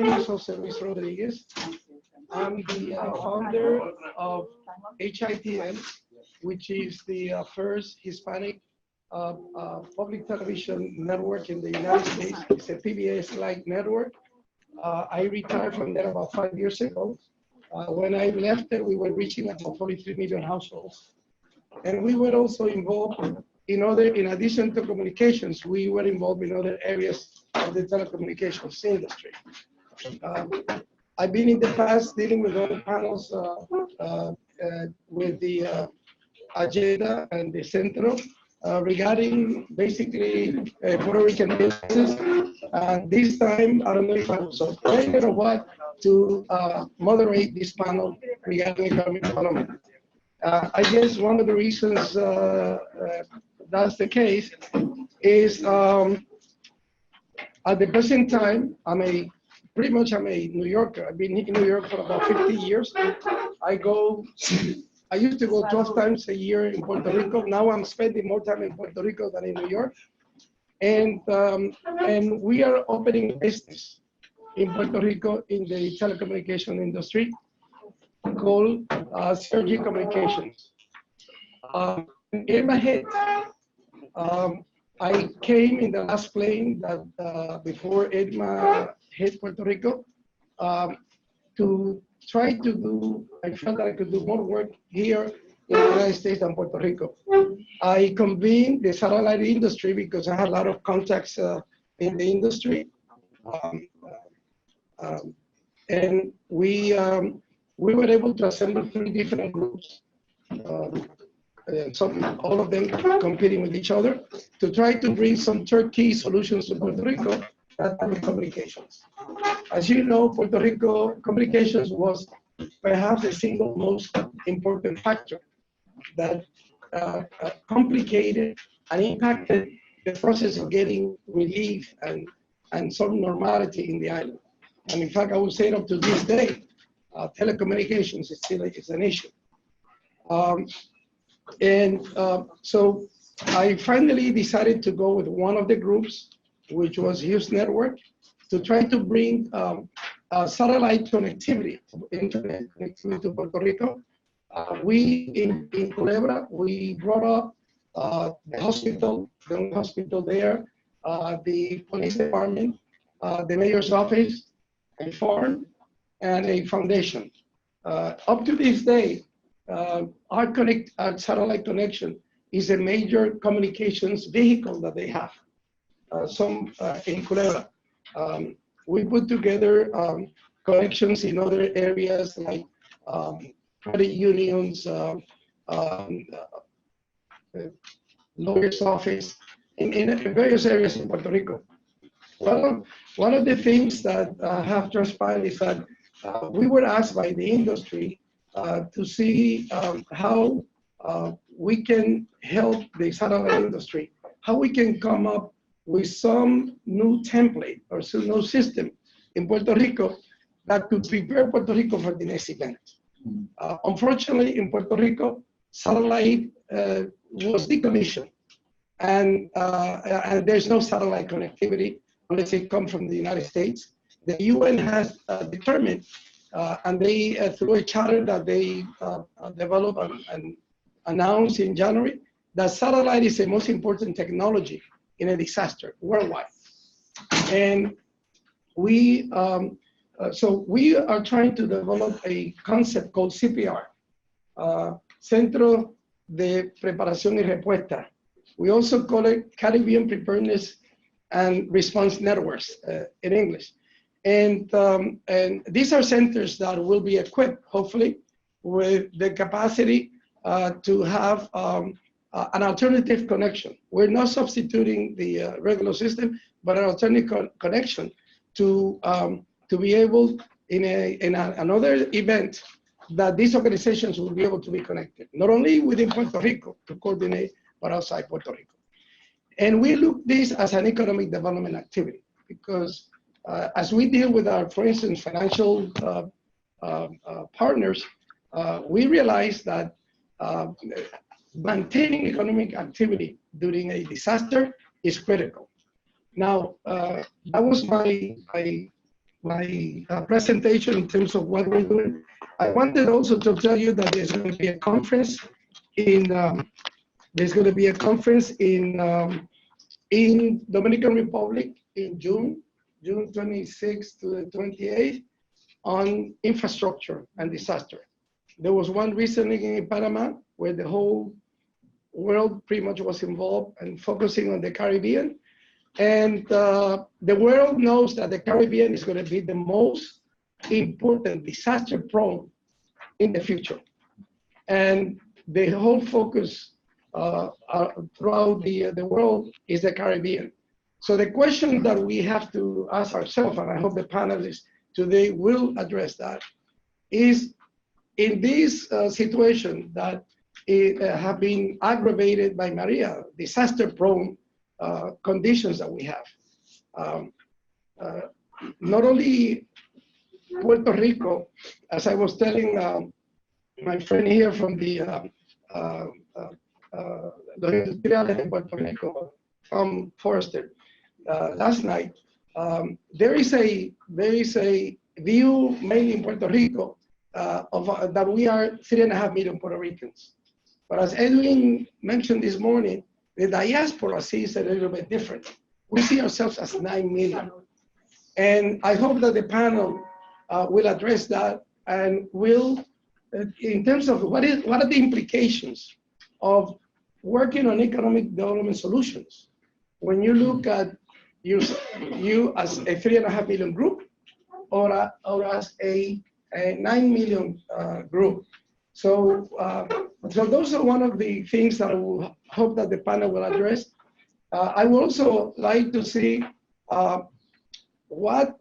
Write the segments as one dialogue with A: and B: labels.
A: name is José Rodríguez. I'm the founder of HITL, which is the first Hispanic public television network in the United States. It's a PBS-like network. I retired from there about 5 years ago. When I left there, we were reaching about 43 million households. And we were also involved in addition to communications, we were involved in other areas of the telecommunications industry. I've been in the past dealing with other panels with the agenda and the Centro regarding basically Puerto Rican business. And this time, I don't know if I was appointed or what, to moderate this panel regarding economic development. I guess one of the reasons that's the case is at the present time, pretty much I'm a New Yorker. I've been in New York for about 50 years. I used to go 12 times a year in Puerto Rico. Now I'm spending more time in Puerto Rico than in New York. And we are opening a business in Puerto Rico in the telecommunication industry called Sergi Communications. In my head, I came in the last plane that before Edma hit Puerto Rico to try to do, I felt that I could do more work here in the United States than Puerto Rico. I convened the satellite industry because I had a lot of contacts in the industry. And we were able to assemble 3 different groups, all of them competing with each other, to try to bring some turnkey solutions to Puerto Rico that with communications. As you know, Puerto Rico communications was perhaps the single most important factor that complicated and impacted the process of getting relief and some normality in the island. And in fact, I would say up to this day, telecommunications is still an issue. So I finally decided to go with one of the groups, which was Hughes Network, to try to bring satellite connectivity, internet connectivity to Puerto Rico. We, in Culebra, we brought up the hospital there, the police department, the mayor's office, a farm, and a foundation. Up to this day, our satellite connection is a major communications vehicle that they have. Some in Culebra. We put together connections in other areas like credit unions, lawyer's office, in various areas in Puerto Rico. Well, one of the things that have transpired is that we were asked by the industry to see how we can help the satellite industry, how we can come up with some new template or some new system in Puerto Rico that could prepare Puerto Rico for the next event. Unfortunately, in Puerto Rico, satellite was decommissioned, and there's no satellite connectivity unless it comes from the United States. The UN has determined, and they, through a charter that they developed and announced in January, that satellite is the most important technology in a disaster worldwide. And so we are trying to develop a concept called CPR, Centro de Preparación y Respuesta. We also call it Caribbean Preparedness and Response Networks in English. And these are centers that will be equipped, hopefully, with the capacity to have an alternative connection. We're not substituting the regular system, but an alternative connection to be able, in another event, that these organizations will be able to be connected, not only within Puerto Rico to coordinate, but outside Puerto Rico. And we look this as an economic development activity because as we deal with our, for instance, financial partners, we realize that maintaining economic activity during a disaster is critical. Now, that was my presentation in terms of what we're doing. I wanted also to tell you that there's going to be a conference in Dominican Republic in June 26th to the 28th on infrastructure and disaster. There was one recently in Panama where the whole world pretty much was involved and focusing on the Caribbean. And the world knows that the Caribbean is going to be the most important disaster prone in the future. And the whole focus throughout the world is the Caribbean. So the question that we have to ask ourselves, and I hope the panelists today will address that, is in this situation that have been aggravated by Maria, disaster-prone conditions that we have. Not only Puerto Rico, as I was telling my friend here from the Industriales in Puerto Rico, Forrester, last night, there is a view mainly in Puerto Rico that we are 3.5 million Puerto Ricans. But as Edwin mentioned this morning, the diaspora sees it a little bit different. We see ourselves as 9 million. And I hope that the panel will address that and will, in terms of what are the implications of working on economic development solutions. When you look at you as a 3.5 million group or as a 9 million group. So those are one of the things that I will hope that the panel will address. I would also like to see what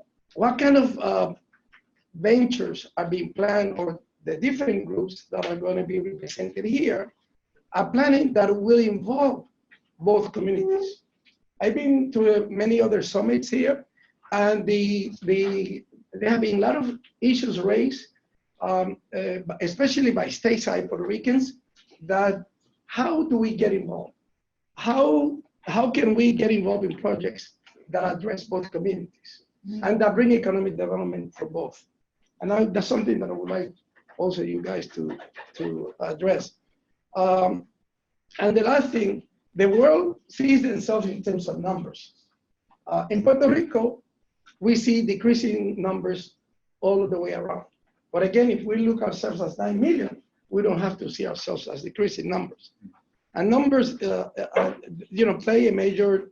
A: kind of ventures are being planned, or the different groups that are going to be represented here are planning that will involve both communities. I've been to many other summits here, and there have been a lot of issues raised, especially by stateside Puerto Ricans, that how do we get involved? How can we get involved in projects that address both communities and that bring economic development for both? And that's something that I would like also you guys to address. And the last thing, the world sees themselves in terms of numbers. In Puerto Rico, we see decreasing numbers all the way around. But again, if we look ourselves as 9 million, we don't have to see ourselves as decreasing numbers. And numbers, play a major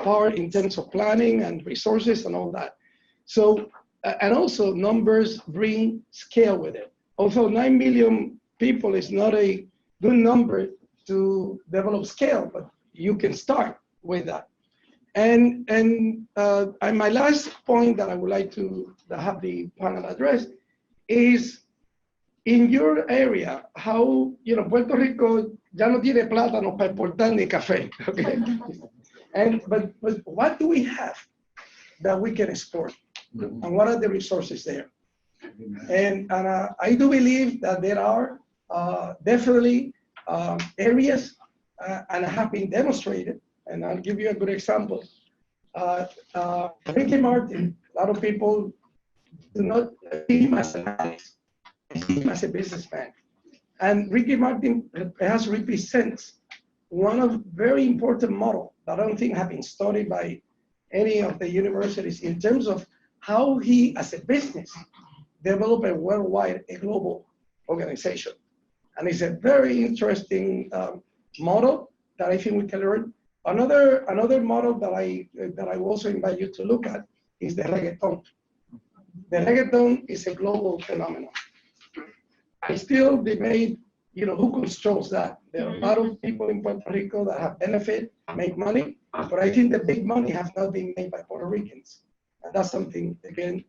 A: part in terms of planning and resources and all that. So, and also numbers bring scale with it. Although 9 million people is not a good number to develop scale, but you can start with that. And my last point that I would like to have the panel address is in your area, how, Puerto Rico ya no tiene plátano para exportar ni café, okay? But what do we have that we can export? And what are the resources there? And I do believe that there are definitely areas, and have been demonstrated, and I'll give you a good example. Ricky Martin, a lot of people do not see him as an artist, see him as a businessman. And Ricky Martin has represents one of very important model that I don't think have been studied by any of the universities in terms of how he, as a business, developed a worldwide, a global organization. And it's a very interesting model that I think we can learn. Another model that I will also invite you to look at is the reggaeton. The reggaeton is a global phenomenon. I still debate, who controls that. There are a lot of people in Puerto Rico that have benefit, make money, but I think the big money has not been made by Puerto Ricans. And that's something, again,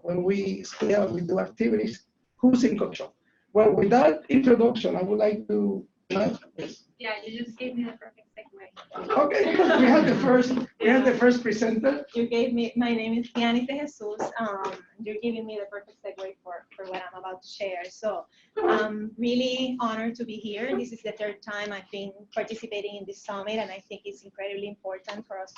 A: when we scale, we do activities, who's in control? Well, with that introduction, I would like to.
B: Yeah, you just gave me the perfect segue.
A: Okay, we had the first presenter.
B: You gave me, my name is Dyanis de Jesús. You're giving me the perfect segue for what I'm about to share. So I'm really honored to be here. This is the third time I've been participating in this summit, and I think it's incredibly important for us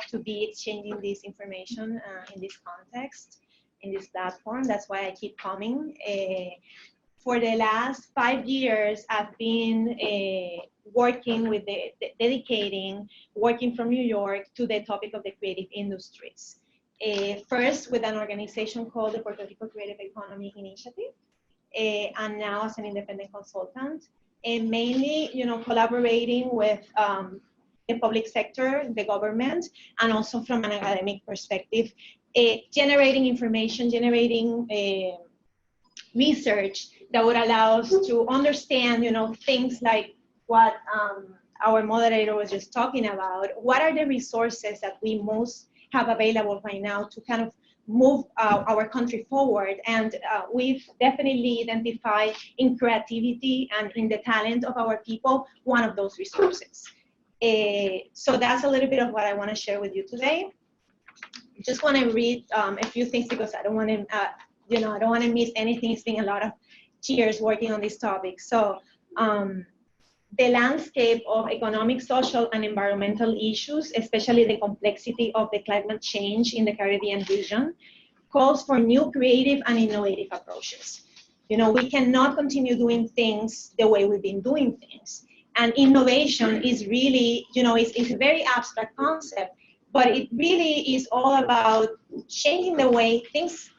B: to be exchanging this information in this context, in this platform. That's why I keep coming. For the last 5 years, I've been working with working from New York to the topic of the creative industries. First with an organization called the Puerto Rico Creative Economy Initiative, and now as an independent consultant, and mainly, collaborating with the public sector, the government, and also from an academic perspective, generating information, generating research that would allow us to understand, things like what our moderator was just talking about. What are the resources that we most have available right now to kind of move our country forward? And we've definitely identified in creativity and in the talent of our people, one of those resources. So that's a little bit of what I want to share with you today. Just want to read a few things because I don't want to, I don't want to miss anything. It's been a lot of years working on this topic. So the landscape of economic, social, and environmental issues, especially the complexity of the climate change in the Caribbean region, calls for new creative and innovative approaches. We cannot continue doing things the way we've been doing things. And innovation is really, it's a very abstract concept, but it really is all about changing the way things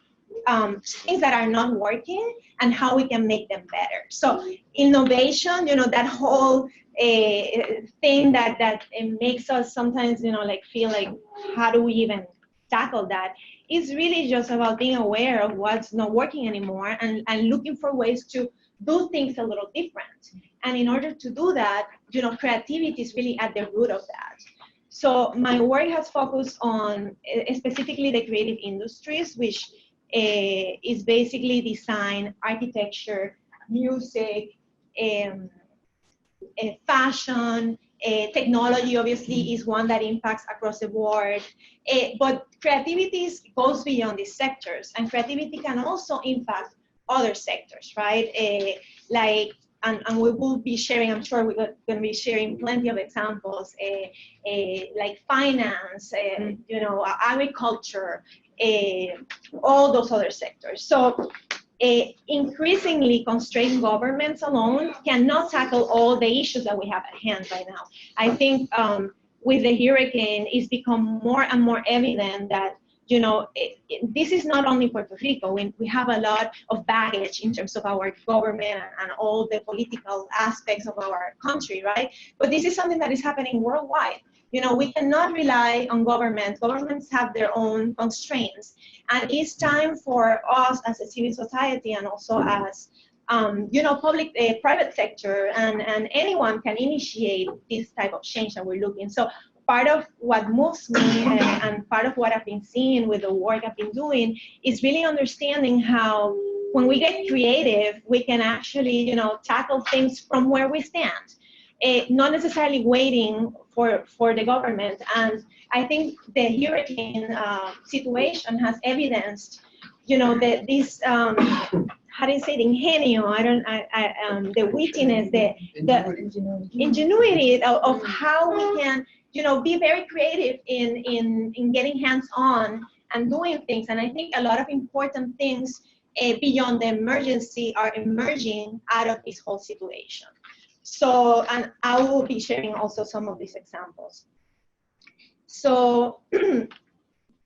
B: that are not working and how we can make them better. So innovation, that whole thing that it makes us sometimes, feel like, how do we even tackle that? Is really just about being aware of what's not working anymore and looking for ways to do things a little different. And in order to do that, creativity is really at the root of that. So my work has focused on specifically the creative industries, which is basically design, architecture, music, fashion, technology obviously is one that impacts across the board, but creativity goes beyond these sectors, and creativity can also impact other sectors, right? And we will be sharing, I'm sure we're going to be sharing plenty of examples, like finance, agriculture, all those other sectors. So increasingly constrained governments alone cannot tackle all the issues that we have at hand right now. I think with the hurricane, it's become more and more evident that this is not only Puerto Rico. We have a lot of baggage in terms of our government and all the political aspects of our country, right? But this is something that is happening worldwide. We cannot rely on governments. Governments have their own constraints. And it's time for us as a civil society and also as, public, private sector and anyone can initiate this type of change that we're looking. So part of what moves me and part of what I've been seeing with the work I've been doing is really understanding how when we get creative, we can actually, tackle things from where we stand. Not necessarily waiting for the government. And I think the hurricane situation has evidenced, that this, how do you say, the ingenio, the wittiness, the ingenuity of how we can, be very creative in getting hands-on and doing things. And I think a lot of important things beyond the emergency are emerging out of this whole situation. So, and I will be sharing also some of these examples. So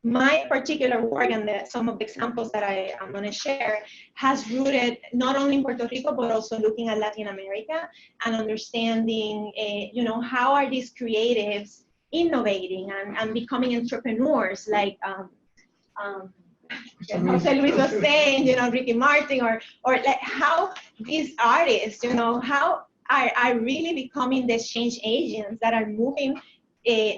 B: my particular work and some of the examples that I'm going to share has rooted not only in Puerto Rico, but also looking at Latin America and understanding, how are these creatives innovating and becoming entrepreneurs, like José Luis was saying, Ricky Martin, or like how these artists, how are really becoming the change agents that are moving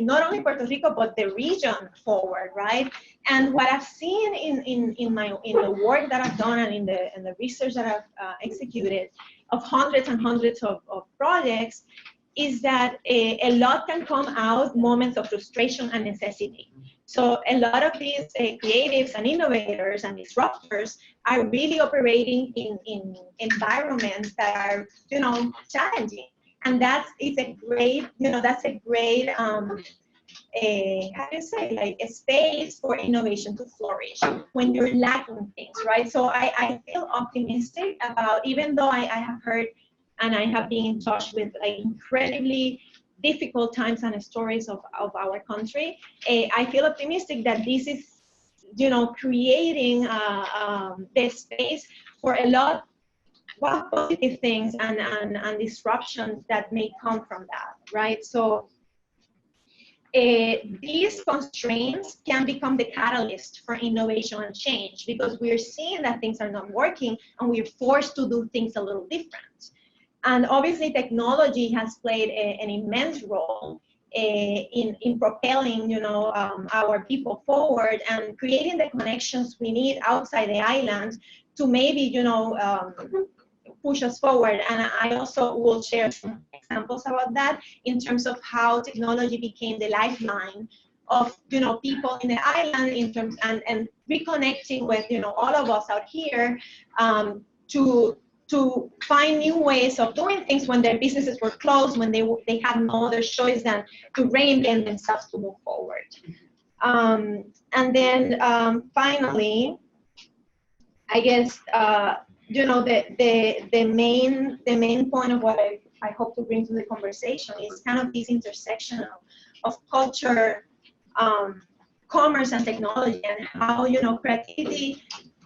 B: not only Puerto Rico, but the region forward, right? And what I've seen in the work that I've done and in the research that I've executed of hundreds and hundreds of projects is that a lot can come out moments of frustration and necessity. So a lot of these creatives and innovators and disruptors are really operating in environments that are, challenging. And it's a great, that's a great, how do you say, like a space for innovation to flourish when you're lacking things, right? So I feel optimistic about, even though I have heard and I have been in touch with like incredibly difficult times and stories of our country, I feel optimistic that this is, creating the space for a lot of positive things and disruptions that may come from that, right? So these constraints can become the catalyst for innovation and change, because we're seeing that things are not working and we're forced to do things a little different. And obviously technology has played an immense role in propelling, our people forward and creating the connections we need outside the island to maybe, push us forward. And I also will share some examples about that in terms of how technology became the lifeline of, people in the island in terms and reconnecting with, all of us out here to find new ways of doing things when their businesses were closed, when they had no other choice than to reinvent themselves to move forward. And then finally, I guess, the main point of what I hope to bring to the conversation is kind of this intersection of culture, commerce, and technology, and how, creativity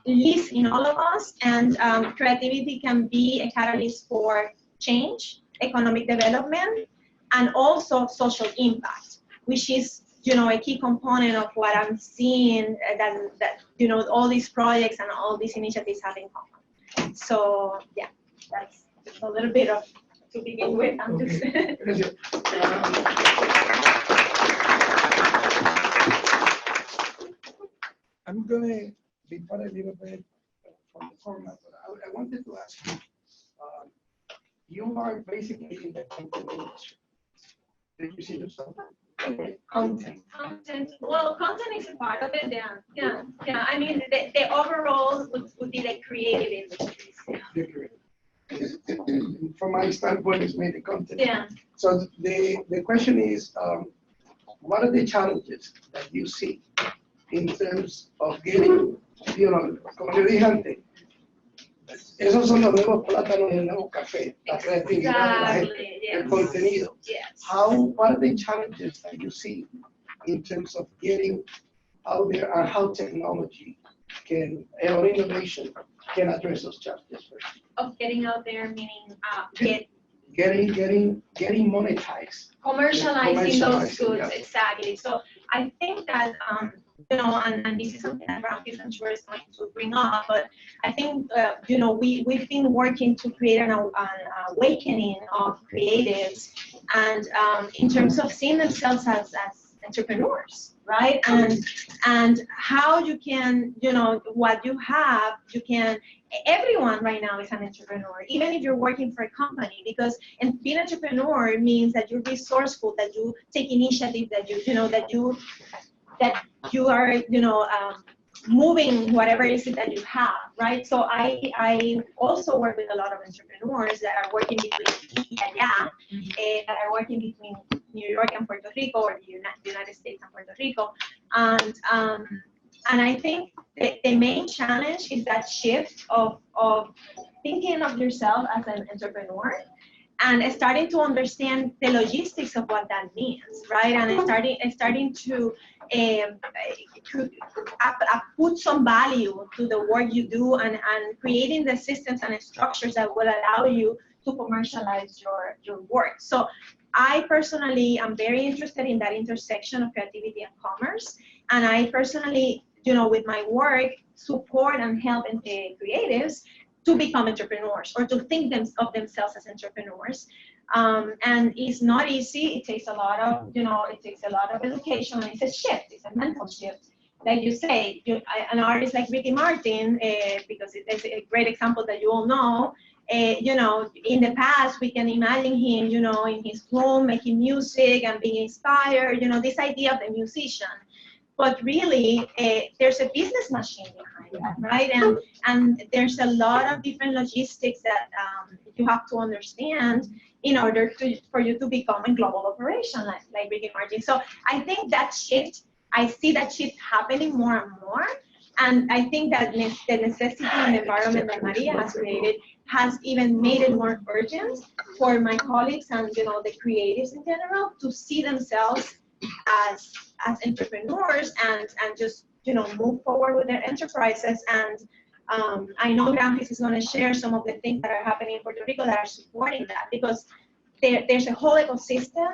B: lives in all of us, and creativity can be a catalyst for change, economic development, and also social impact, which is, a key component of what I'm seeing that all these projects and all these initiatives have in common. So yeah, that's just a little bit of to begin with.
A: I'm gonna be part a little bit from the format, but I wanted to ask you, you are basically in the content industry. Did you see yourself? Content.
B: Well, content is a part of it, yeah. I mean, the overall would be the creative industries. Yeah.
A: From my standpoint, it's mainly content.
B: Yeah.
A: So the question is, what are the challenges that you see in terms of getting, como le dije antes, esos son los nuevos plátanos y el nuevo café, la creatividad de la gente, el contenido.
B: Yes.
A: What are the challenges that you see in terms of getting out there, and how technology or innovation can address those challenges?
B: Of getting out there, meaning
A: getting monetized.
B: Commercializing those goods,
A: yeah.
B: Exactly. So I think that, and this is something that Ramphis, I'm sure, is going to bring up, but I think, we've been working to create an awakening of creatives, and in terms of seeing themselves as entrepreneurs, right? And how you can, what you have, everyone right now is an entrepreneur, even if you're working for a company, because being an entrepreneur means that you're resourceful, that you take initiative, that you are, moving whatever it is that you have, right? So I also work with a lot of entrepreneurs that are working between that are working between New York and Puerto Rico, or the United States and Puerto Rico, and I think the main challenge is that shift of thinking of yourself as an entrepreneur and starting to understand the logistics of what that means, right? And starting to put some value to the work you do, and creating the systems and structures that will allow you to commercialize your work. So I personally am very interested in that intersection of creativity and commerce, and I personally, with my work, support and help creatives to become entrepreneurs, or to think of themselves as entrepreneurs. And it's not easy. It takes a lot of, education. And it's a shift. It's a mental shift. Like you say, an artist like Ricky Martin, because it's a great example that you all know, You know, in the past, we can imagine him, you know, in his room making music and being inspired, you know, this idea of the musician. But really, there's a business machine behind that, right? And there's a lot of different logistics that you have to understand in order for you to become a global operation like Rick and Martin. So I think that shift, I see that shift happening more and more. And I think that the necessity and environment that Maria has created has even made it more urgent for my colleagues and, you know, the creatives in general to see themselves as entrepreneurs and just, you know, move forward with their enterprises. And I know Ramphis is going to share some of the things that are happening in Puerto Rico that are supporting that, because there's a whole ecosystem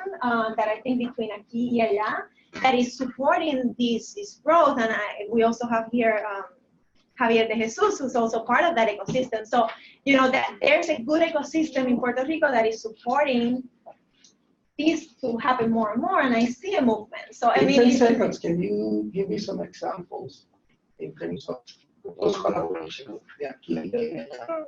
B: that I think between aquí y allá that is supporting this growth. And we also have here Javier de Jesús, who's also part of that ecosystem. So, you know, that there's a good ecosystem in Puerto Rico that is supporting this to happen more and more, and I see a movement. So I mean,
A: 10 seconds, can you give me some examples in terms of those collaborations?
B: Yes.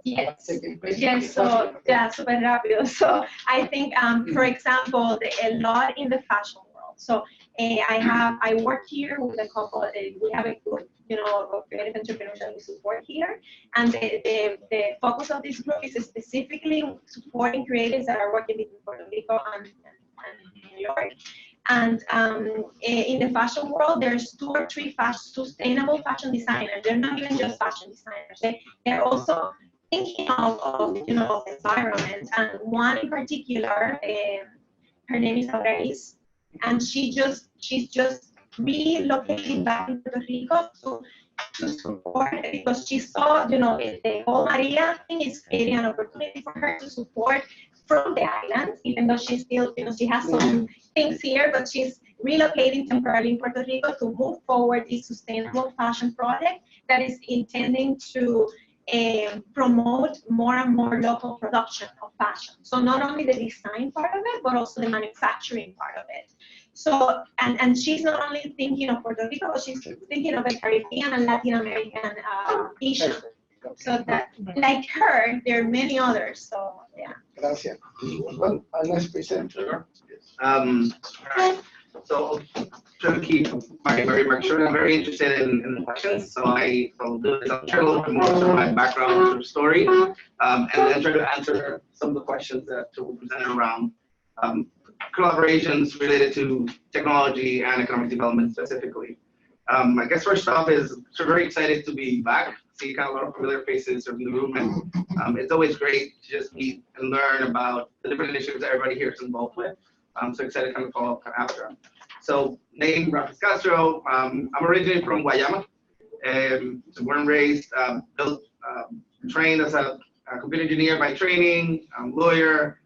B: Yes. So yeah, super rápido. So I think, for example, a lot in the fashion world. So I work here with a couple. We have a group, you know, of creative entrepreneurs that we support here, and the focus of this group is specifically supporting creatives that are working between Puerto Rico and New York. And in the fashion world, there's 2 or 3 sustainable fashion designers. They're not even just fashion designers. They're also thinking of you know, the environment. And one in particular, her name is Rodríguez, and she's just relocating back to Puerto Rico to support, because she saw, you know, the whole Maria thing is creating an opportunity for her to support from the island, even though she's still, you know, she has some things here, but she's relocating temporarily in Puerto Rico to move forward this sustainable fashion project that is intending to promote more and more local production of fashion. So not only the design part of it, but also the manufacturing part of it. So, and she's not only thinking of Puerto Rico, but she's thinking of the Caribbean and Latin American vision. So that, like her, there are many others. So yeah.
A: Gracias. Well, next presenter.
C: So I'll try to keep my remarks short. I'm very interested in the questions, so I'll do this. I'll share a little bit more of my background or story, and then try to answer some of the questions that were presented around collaborations related to technology and economic development specifically. I guess first off is very excited to be back. See kind of a lot of familiar faces in the room, and it's always great to just meet and learn about the different initiatives that everybody here is involved with. I'm so excited to kind of follow up after. So, name Ramphis Castro. I'm originally from Guayama. So born and raised, trained as a computer engineer by training. I'm a lawyer.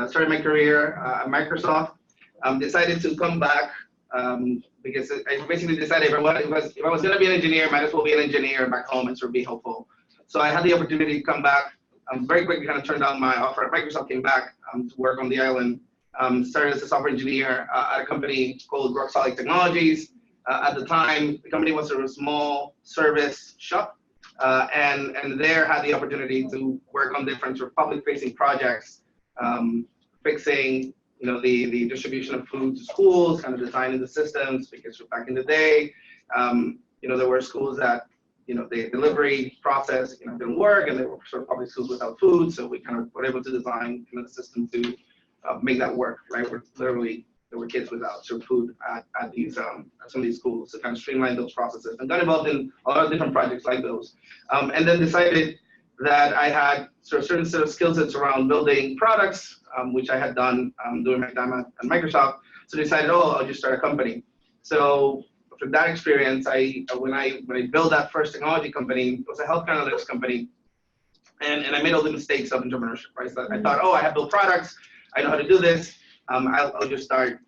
C: Started my career at Microsoft. Decided to come back because I basically decided if I was going to be an engineer, might as well be an engineer back home and sort of be helpful. So I had the opportunity to come back. Very quickly kind of turned down my offer at Microsoft, came back to work on the island. Started as a software engineer at a company called Rock Solid Technologies. At the time, the company was sort of a small service shop, and there had the opportunity to work on different sort of public-facing projects, fixing, you know, the distribution of food to schools, kind of designing the systems, because back in the day, you know, there were schools that, you know, the delivery process, you know, didn't work, and they were sort of public schools without food, so we kind of were able to design, you know, the system to make that work, right? Where literally there were kids without sort of food at these at some of these schools, to kind of streamline those processes, and got involved in a lot of different projects like those, and then decided that I had sort of certain set of skill sets around building products, which I had done during my time at Microsoft. So decided, oh, I'll just start a company. So from that experience, when I built that first technology company, it was a health analytics company, and I made all the mistakes of entrepreneurship, right? So I thought, oh, I have built products, I know how to do this. I'll just start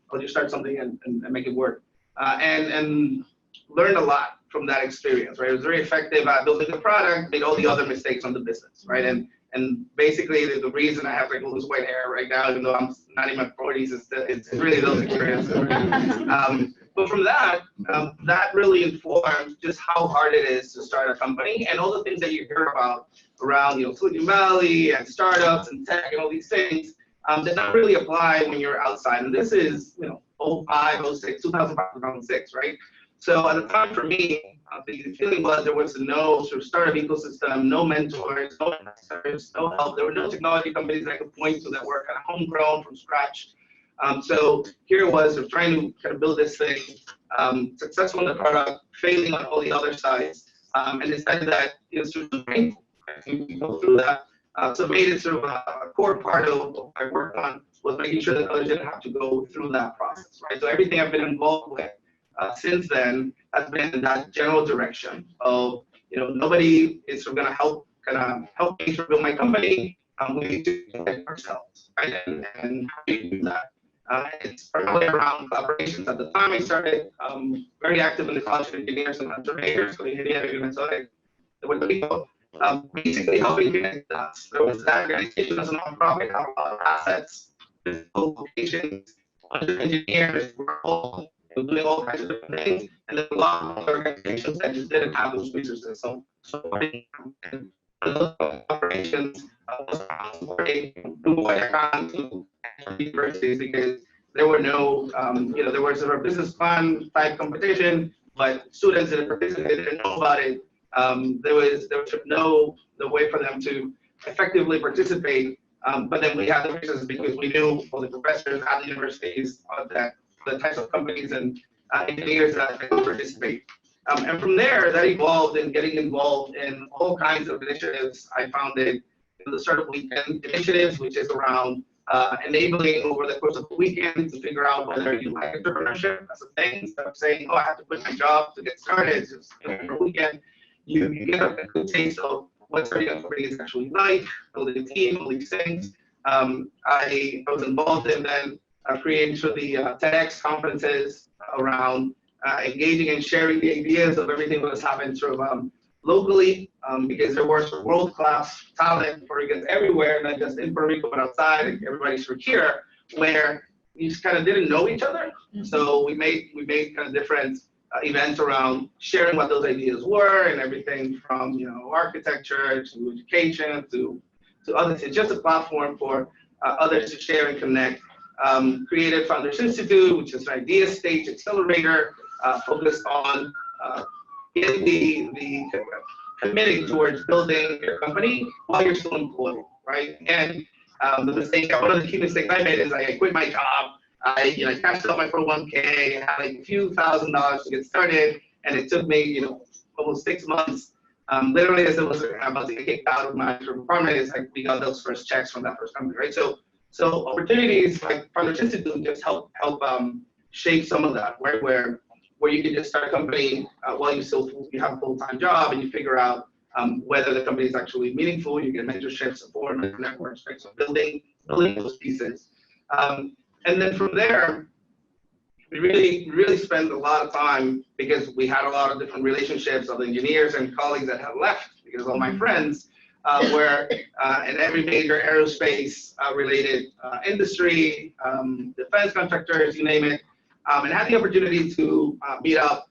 C: something and make it work, and learned a lot from that experience, right? It was very effective at building the product, made all the other mistakes on the business, right? And basically the reason I have like all this white hair right now, even though I'm not in my 40s, it's really those experiences. But from that, that really informed just how hard it is to start a company, and all the things that you hear about around, Silicon Valley and startups and tech and all these things did not really apply when you're outside. And this is, 05, 06, 2005, 2006, right? So at the time for me, the feeling was there was no sort of startup ecosystem, no mentors, no investors, no help. There were no technology companies that I could point to that were kind of homegrown from scratch. So here it was, of trying to kind of build this thing, successful in the product, failing on all the other sides, and decided that it was sort of painful to go through that. So made it sort of a core part of what I worked on was making sure that others didn't have to go through that process, right? So everything I've been involved with since then has been in that general direction of, nobody is sort of going to help me sort of build my company. We need to do it ourselves, right? And how do you do that? It's primarily around collaborations. At the time I started, very active in the College of Engineers and Surveyors, so the Puerto Rico, basically helping connect dots. There was that organization as a nonprofit, had a lot of assets, physical locations, engineers were all doing all kinds of different things, and then a lot of other organizations that just didn't have those resources. So supporting those operations was supporting doing what I can to universities, because there were no, there was sort of business plan type competition, but students didn't participate, didn't know about it. There was no way for them to effectively participate. But then we had the resources because we knew all the professors at the universities that the types of companies and engineers that could participate. And from there, that evolved in getting involved in all kinds of initiatives. I founded the Startup Weekend initiatives, which is around enabling over the course of the weekend to figure out whether you like entrepreneurship as a thing, instead of saying, oh, I have to quit my job to get started, just for a weekend. You get a good taste of what starting a company is actually like, building a team, all these things. I was involved in then creating sort of the TEDx conferences around engaging and sharing the ideas of everything that has happened sort of locally, because there was world-class talent for Ricans everywhere, not just in Puerto Rico, but outside, and everybody's from here, where you just kind of didn't know each other. So we made kind of different events around sharing what those ideas were, and everything from architecture to education to others. It's just a platform for others to share and connect. Created Founders Institute, which is an idea stage accelerator focused on getting the committing towards building your company while you're still employed, right? And one of the key mistakes I made is I quit my job. I cashed out my 401k, had like a few $1,000s to get started, and it took me almost 6 months. Literally, as I was about to get kicked out of my apartment, is like we got those first checks from that first company, right? So opportunities like Founders Institute just help shape some of that, right? Where you can just start a company while you have a full-time job, and you figure out whether the company is actually meaningful. You get mentorship, support, networks, right? So building those pieces. And then from there, we really spent a lot of time, because we had a lot of different relationships of engineers and colleagues that had left, because all my friends were in every major aerospace related industry, defense contractors, you name it, and had the opportunity to meet up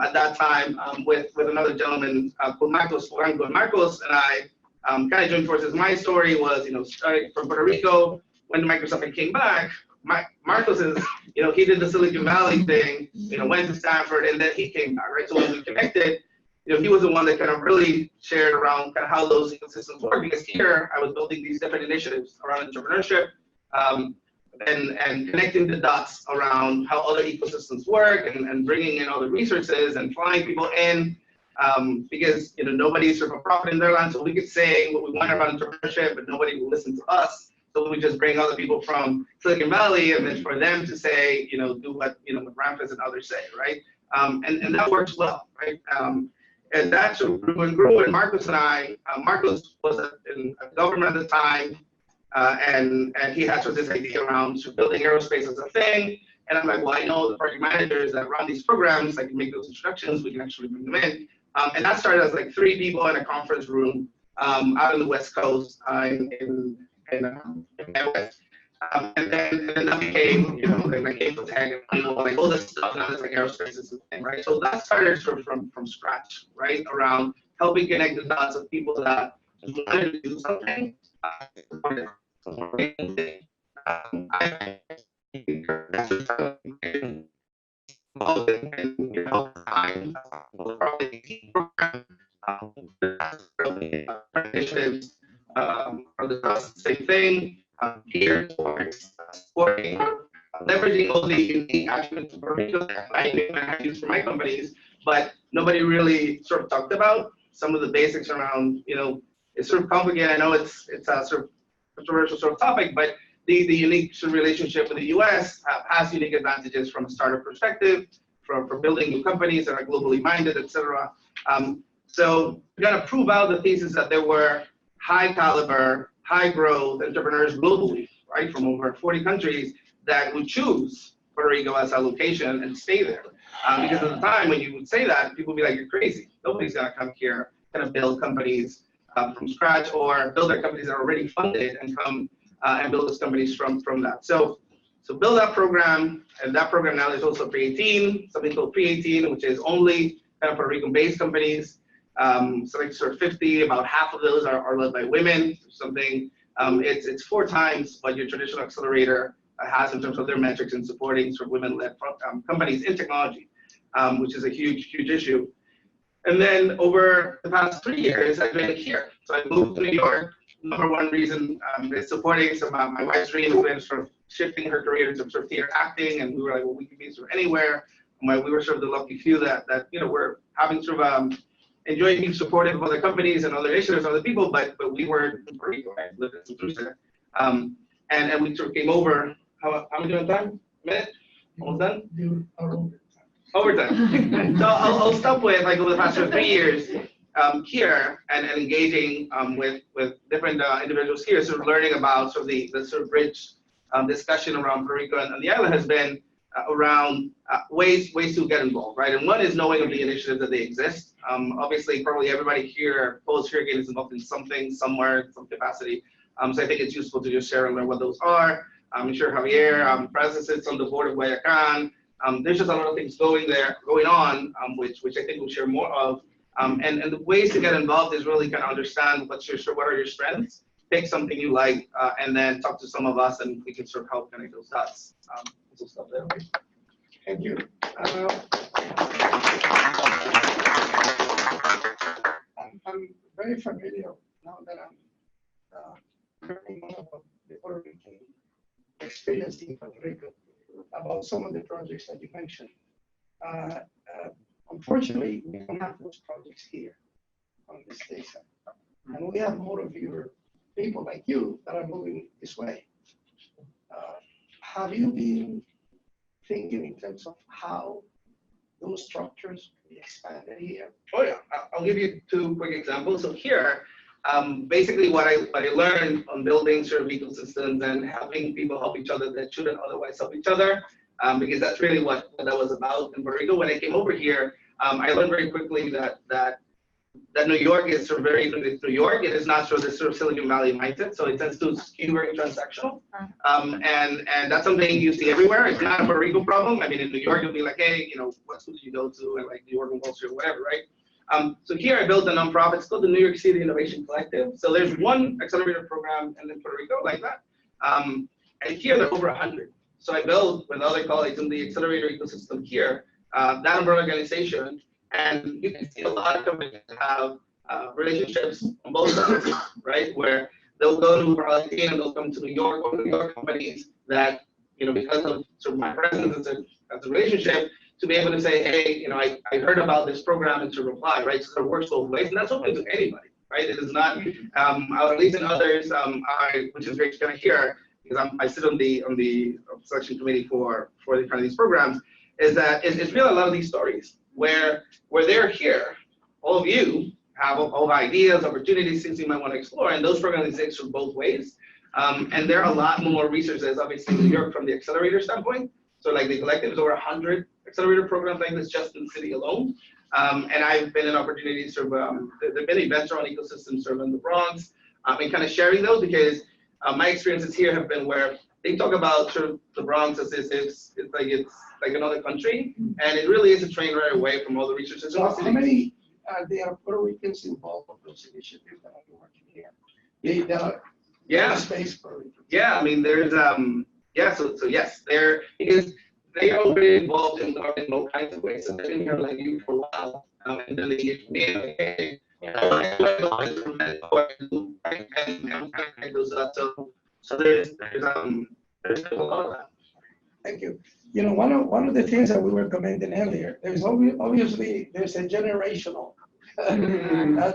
C: at that time with another gentleman called Marcos, Marcos and I kind of joined forces. My story was, starting from Puerto Rico, when Microsoft and came back. Marcos is, he did the Silicon Valley thing, went to Stanford, and then he came back, right? So when we connected, he was the one that kind of really shared around kind of how those ecosystems work, because here I was building these different initiatives around entrepreneurship and connecting the dots around how other ecosystems work and bringing in other resources and flying people in, because nobody's sort of a prophet in their land, so we could say what we want about entrepreneurship, but nobody will listen to us. So we just bring other people from Silicon Valley, and then for them to say, do what what Ramphis and others say, right? And that works well, right? And that sort of grew and grew. And Marcos and I, Marcos was in government at the time, and he had sort of this idea around building aerospace as a thing. And I'm like, well, I know the project managers that run these programs. I can make those introductions. We can actually bring them in. And that started as like 3 people in a conference room out on the West Coast in West. And then that became, then I came to tag and like all this stuff, now it's like aerospace is the thing, right? So that started from scratch, right? Around helping connect the dots of people that wanted to do something. Initiatives are the same thing here towards supporting, leveraging all the unique attributes of Puerto Rico that I use for my companies, but nobody really sort of talked about some of the basics around, it's sort of complicated. I know it's a sort of controversial sort of topic, but the unique sort of relationship with the US has unique advantages from a startup perspective, for building new companies that are globally minded, et cetera. So we're gonna prove out the thesis that there were high caliber, high growth entrepreneurs globally, right, from over 40 countries that would choose Puerto Rico as a location and stay there. Because at the time when you would say that, people would be like, you're crazy. Nobody's gonna come here, kind of build companies from scratch or build their companies that are already funded and come and build those companies from that. So build that program, and that program now is also pre-18, something called pre-18, which is only kind of Puerto Rican-based companies. So like sort of 50, about half of those are led by women, something. It's 4 times what your traditional accelerator has in terms of their metrics in supporting sort of women-led companies in technology, which is a huge, huge issue. And then over the past 3 years, I've been here. So I moved to New York. Number one reason is supporting some of my wife's dream has been sort of shifting her career into sort of theater acting, and we were like, well, we can be sort of anywhere. And we were sort of the lucky few that we're having sort of enjoying being supportive of other companies and other initiatives, other people, but we were in Puerto Rico, right? Lived in Centro. And we sort of came over. How are we doing time? A minute? Almost done? Overtime. So I'll stop with, like, over the past 3 years here and engaging with different individuals here, sort of learning about sort of the sort of rich discussion around Puerto Rico and the island has been around ways to get involved, right? And one is knowing of the initiatives that they exist. Obviously, probably everybody here, post-Hurricane, is involved in something, somewhere, some capacity. So I think it's useful to just share and learn what those are. I'm sure Javier, President, sits on the board of Guayacan. There's just a lot of things going on, which I think we'll share more of. And the ways to get involved is really kind of understand what are your strengths, pick something you like, and then talk to some of us, and we can sort of help connect those dots. So stop there.
A: Thank you. I'm very familiar now that I'm learning more about the Puerto Rican experience in Puerto Rico, about some of the projects that you mentioned. Unfortunately, we don't have those projects here on this station. And we have more of your people like you that are moving this way. Have you been thinking in terms of how those structures can be expanded here?
C: Oh yeah, I'll give you 2 quick examples. So here, basically what I learned on building sort of ecosystems and helping people help each other that shouldn't otherwise help each other, because that's really what that was about in Puerto Rico. When I came over here, I learned very quickly that New York is sort of it's New York. It is not sort of this sort of Silicon Valley mindset, so it tends to skew very transactional. And that's something you see everywhere. It's not a Puerto Rico problem. I mean, in New York, you'll be like, hey, what school did you go to? And like New York and Wall Street or whatever, right? So here I built a nonprofit. It's called the New York City Innovation Collective. So there's one accelerator program in Puerto Rico like that. And here there are over 100. So I built with other colleagues in the accelerator ecosystem here, that umbrella organization. And you can see a lot of companies have relationships on both sides, right? Where they'll go to Argentina and they'll come to New York, or New York companies that, because of sort of my presence as a relationship, to be able to say, hey, I heard about this program and to reply, right? So it works both ways, and that's open to anybody, right? It is not, at least in others, which is great to kind of hear, because I sit on the selection committee for the kind of these programs, is that it's really a lot of these stories where they're here, all of you have all the ideas, opportunities, things you might want to explore, and those programs exist from both ways. And there are a lot more resources, obviously, in New York from the accelerator standpoint. So like the collective is over 100 accelerator programs like this just in the city alone. And I've been in opportunities sort of, there've been events around ecosystems sort of in the Bronx, and kind of sharing those, because my experiences here have been where they talk about sort of the Bronx as it's like another country, and it really is a train right away from all the researchers.
A: So how many there are Puerto Ricans involved in those initiatives that are working here? There are
C: Yeah.
A: space Puerto Ricans.
C: Yeah, I mean, there's so yes, there is. They are already involved in government in all kinds of ways. So they've been here like you for a while, and then they get me like, hey, so there's a lot of that.
A: Thank you. You know, one of the things that we were commenting earlier, there's obviously there's a generational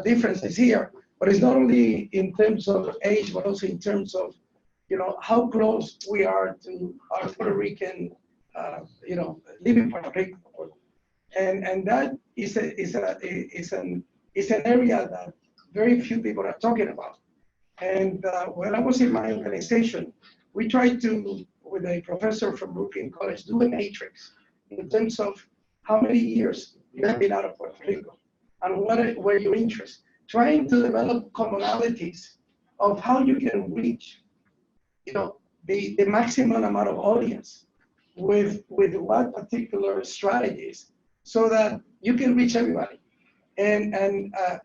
A: differences here, but it's not only in terms of age, but also in terms of, you know, how close we are to our Puerto Rican, you know, living Puerto Rico, and that is an area that very few people are talking about. And when I was in my organization, we tried to, with a professor from Brooklyn College, do a matrix in terms of how many years you have been out of Puerto Rico and what were your interests, trying to develop commonalities of how you can reach, you know, the maximum amount of audience with what particular strategies so that you can reach everybody. And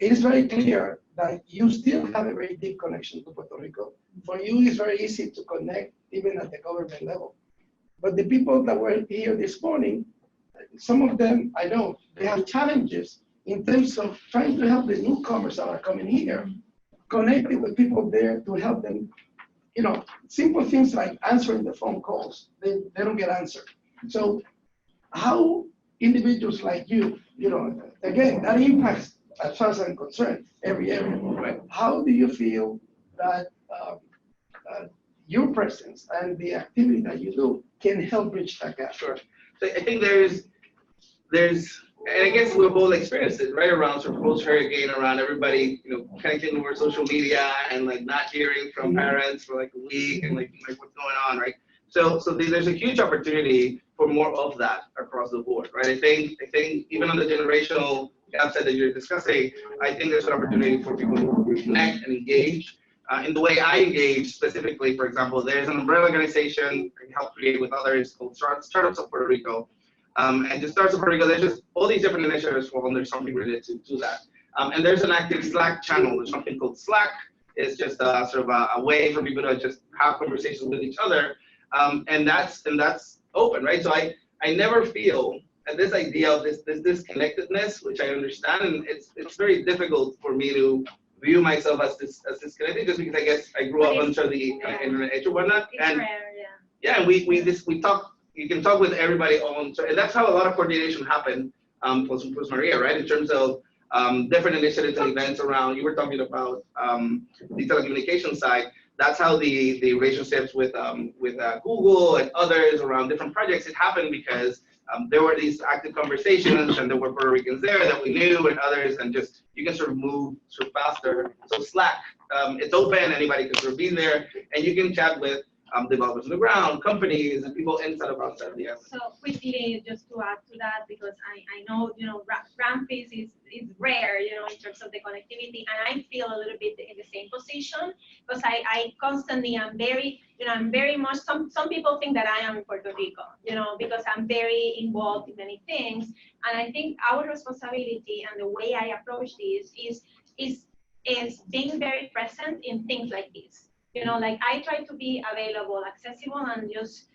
A: it is very clear that you still have a very deep connection to Puerto Rico. For you, it's very easy to connect even at the government level. But the people that were here this morning, some of them, I know, they have challenges in terms of trying to help the newcomers that are coming here, connecting with people there to help them, you know, simple things like answering the phone calls, they don't get answered. So how individuals like you, you know, again, that impacts, as far as I'm concerned, every area, right? How do you feel that your presence and the activity that you do can help bridge that gap?
C: Sure. So I think there's, and I guess we've all experienced it, right, around sort of culture again, around everybody, you know, connecting over social media and like not hearing from parents for like a week and like what's going on, right? So there's a huge opportunity for more of that across the board, right? I think even on the generational gap set that you're discussing, I think there's an opportunity for people to connect and engage. In the way I engage specifically, for example, there's an umbrella organization I help create with others called Startups of Puerto Rico. And just Startups of Puerto Rico, there's just all these different initiatives fall under something related to that. And there's an active Slack channel. There's something called Slack. It's just sort of a way for people to just have conversations with each other. And that's open, right? So I never feel that this idea of this disconnectedness, which I understand, and it's very difficult for me to view myself as disconnected, just because I guess I grew up under the internet age or whatnot. And yeah, we talk. You can talk with everybody on, and that's how a lot of coordination happened. Plus Maria, right? In terms of different initiatives and events around. You were talking about the telecommunications side. That's how the relationships with Google and others around different projects, it happened because there were these active conversations and there were Puerto Ricans there that we knew and others, and just you can sort of move sort of faster. So Slack, it's open, anybody can sort of be there, and you can chat with developers on the ground, companies, and people inside of outside of the area.
B: So quickly, just to add to that, because I know, you know, Ramphis is rare, you know, in terms of the connectivity, and I feel a little bit in the same position, because I constantly am very, you know, I'm very much, some people think that I am in Puerto Rico, you know, because I'm very involved in many things, and I think our responsibility and the way I approach this is being very present in things like this. You know, like I try to be available, accessible, and just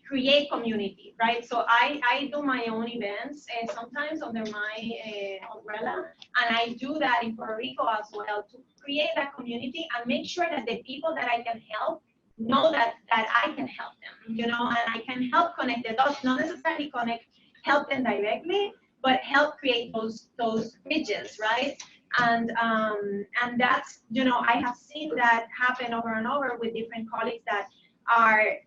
B: create community, right? So I do my own events sometimes under my umbrella, and I do that in Puerto Rico as well to create that community and make sure that the people that I can help know that I can help them, you know, and I can help connect the dots, not necessarily help them directly, but help create those bridges, right? And that's, you know, I have seen that happen over and over with different colleagues that are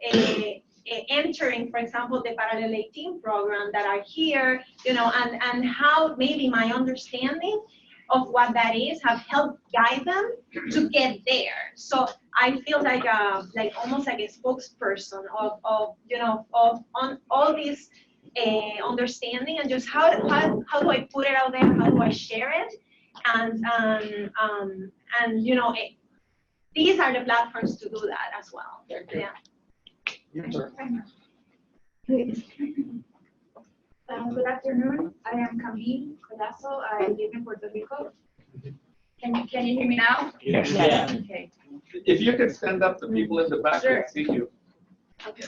B: entering, for example, the Parallel 18 program that are here, you know, and how maybe my understanding of what that is have helped guide them to get there. So I feel like almost like a spokesperson of you know, on all these understanding, and just how do I put it out there, how do I share it? And you know, these are the platforms to do that as well. Yeah.
D: Good afternoon. I am Camille, Collazo. I live in Puerto Rico. Can you hear me now?
E: Yes.
F: Yeah.
D: Okay.
E: If you could stand up, the people in the back
D: Sure.
E: can see you.
D: Okay.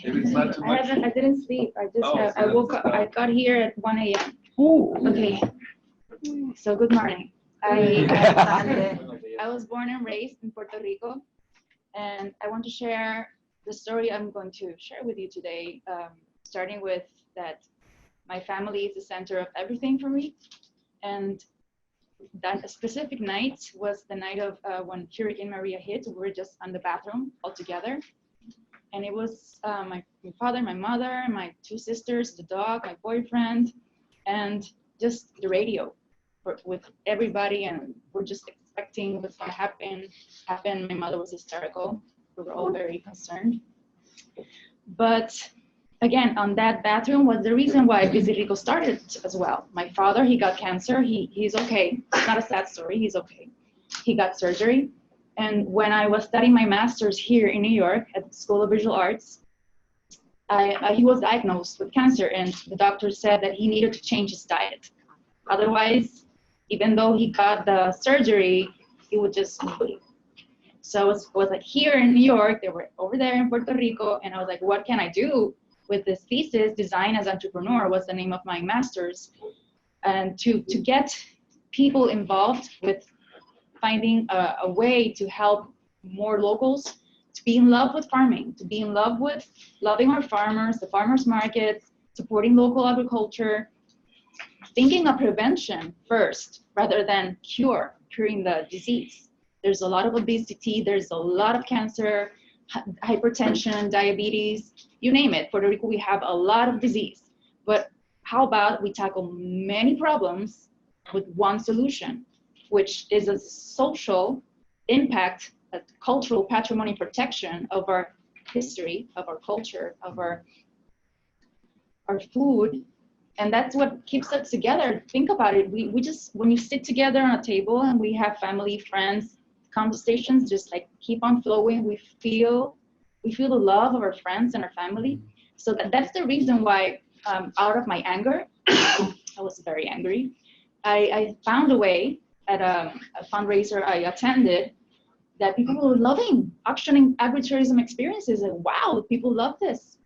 E: Maybe it's not too much.
D: I didn't sleep. I just
E: Oh,
D: I woke up. I got here at 1 a.m.
F: Ooh.
D: Okay. So good morning. I was born and raised in Puerto Rico, and I want to share the story I'm going to share with you today, starting with that my family is the center of everything for me. And that specific night was the night of when Hurricane Maria hit. We were just on the bathroom all together. And it was my father, my mother, my two sisters, the dog, my boyfriend, and just the radio with everybody. And we're just expecting what's going to happen. My mother was hysterical. We were all very concerned. But again, on that bathroom was the reason why Visit Rico started as well. My father, he got cancer. He's okay. It's not a sad story. He's okay. He got surgery. And when I was studying my master's here in New York at the School of Visual Arts, he was diagnosed with cancer, and the doctor said that he needed to change his diet. Otherwise, even though he got the surgery, he would just bleed. So it was like here in New York, they were over there in Puerto Rico, and I was like, what can I do with this thesis? Design as Entrepreneur was the name of my master's, and to get people involved with finding a way to help more locals to be in love with farming, to be in love with loving our farmers, the farmers markets, supporting local agriculture, thinking of prevention first rather than curing the disease. There's a lot of obesity, there's a lot of cancer, hypertension, diabetes, you name it. Puerto Rico, we have a lot of disease. But how about we tackle many problems with one solution, which is a social impact, a cultural patrimony protection of our history, of our culture, of our food. And that's what keeps us together. Think about it. We just, when you sit together on a table and we have family, friends, conversations just like keep on flowing, we feel the love of our friends and our family. So that's the reason why out of my anger, I was very angry, I found a way at a fundraiser I attended that people were loving auctioning agritourism experiences. And wow, people love this.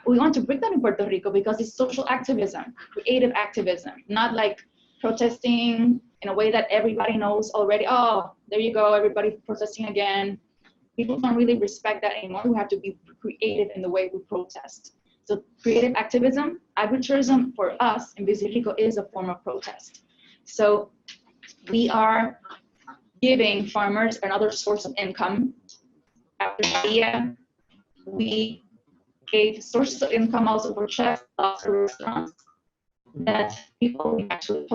D: We want to bring that in Puerto Rico because it's social activism, creative activism, not like protesting in a way that everybody knows already. Oh, there you go, everybody protesting again. People don't really respect that anymore. We have to be creative in the way we protest. So creative activism, agritourism for us in Visit Rico is a form of protest. So we are giving farmers another source of income. After Maria, we gave sources of income also for chefs, lobster restaurants that people actually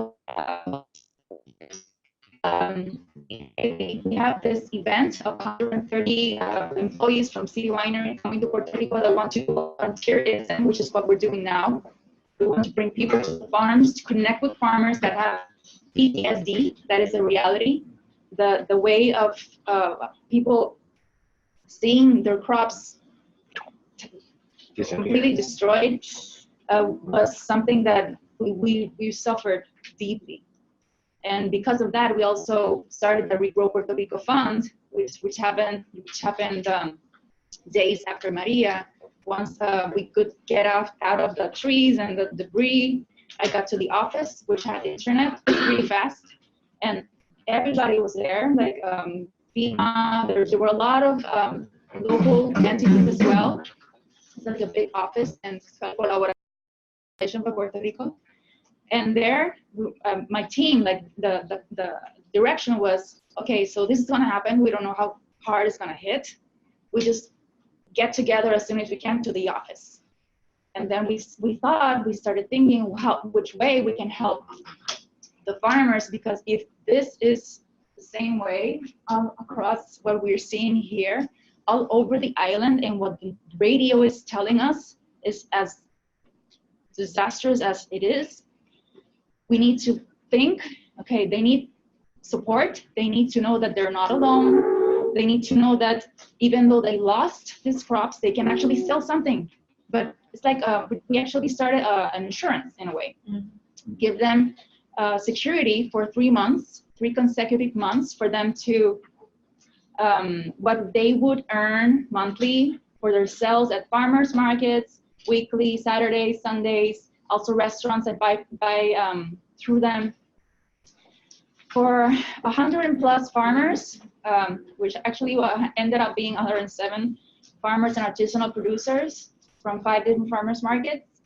D: we have this event of 130 employees from City Winery coming to Puerto Rico that want to volunteer, which is what we're doing now. We want to bring people to the farms to connect with farmers that have PTSD, that is a reality. The way of people seeing their crops completely destroyed was something that we suffered deeply. And because of that, we also started the Regrow Puerto Rico Fund, which happened days after Maria. Once we could get out of the trees and the debris, I got to the office, which had internet pretty fast, and everybody was there. Like FEMA, there were a lot of local entities as well. It's like a big office and collaboration for Puerto Rico. And there, my team, like the direction was, okay, so this is gonna happen. We don't know how hard it's gonna hit. We just get together as soon as we can to the office. And then we started thinking which way we can help the farmers, because if this is the same way across what we're seeing here, all over the island, and what the radio is telling us is as disastrous as it is, we need to think, okay, they need support. They need to know that they're not alone. They need to know that even though they lost these crops, they can actually sell something. But it's like we actually started an insurance in a way give them security for 3 months, 3 consecutive months for them to what they would earn monthly for their sales at farmers markets, weekly, Saturdays, Sundays, also restaurants that buy through them. For 100+ farmers, which actually ended up being 107 farmers and artisanal producers from 5 different farmers markets.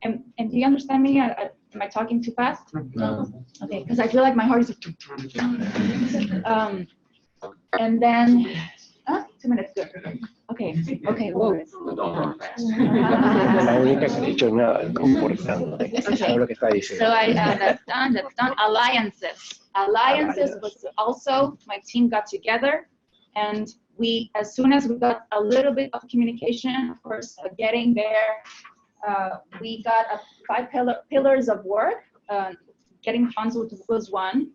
D: And do you understand me? Am I talking too fast?
E: No.
D: Okay, because I feel like my heart is. And then, 2 minutes, good. Okay, whoa.
F: La única que ha dicho nada, comportante. Es lo que está diciendo.
D: So that's done. Alliances was also, my team got together, and we, as soon as we got a little bit of communication, of course, getting there, we got 5 pillars of work. Getting funds was one.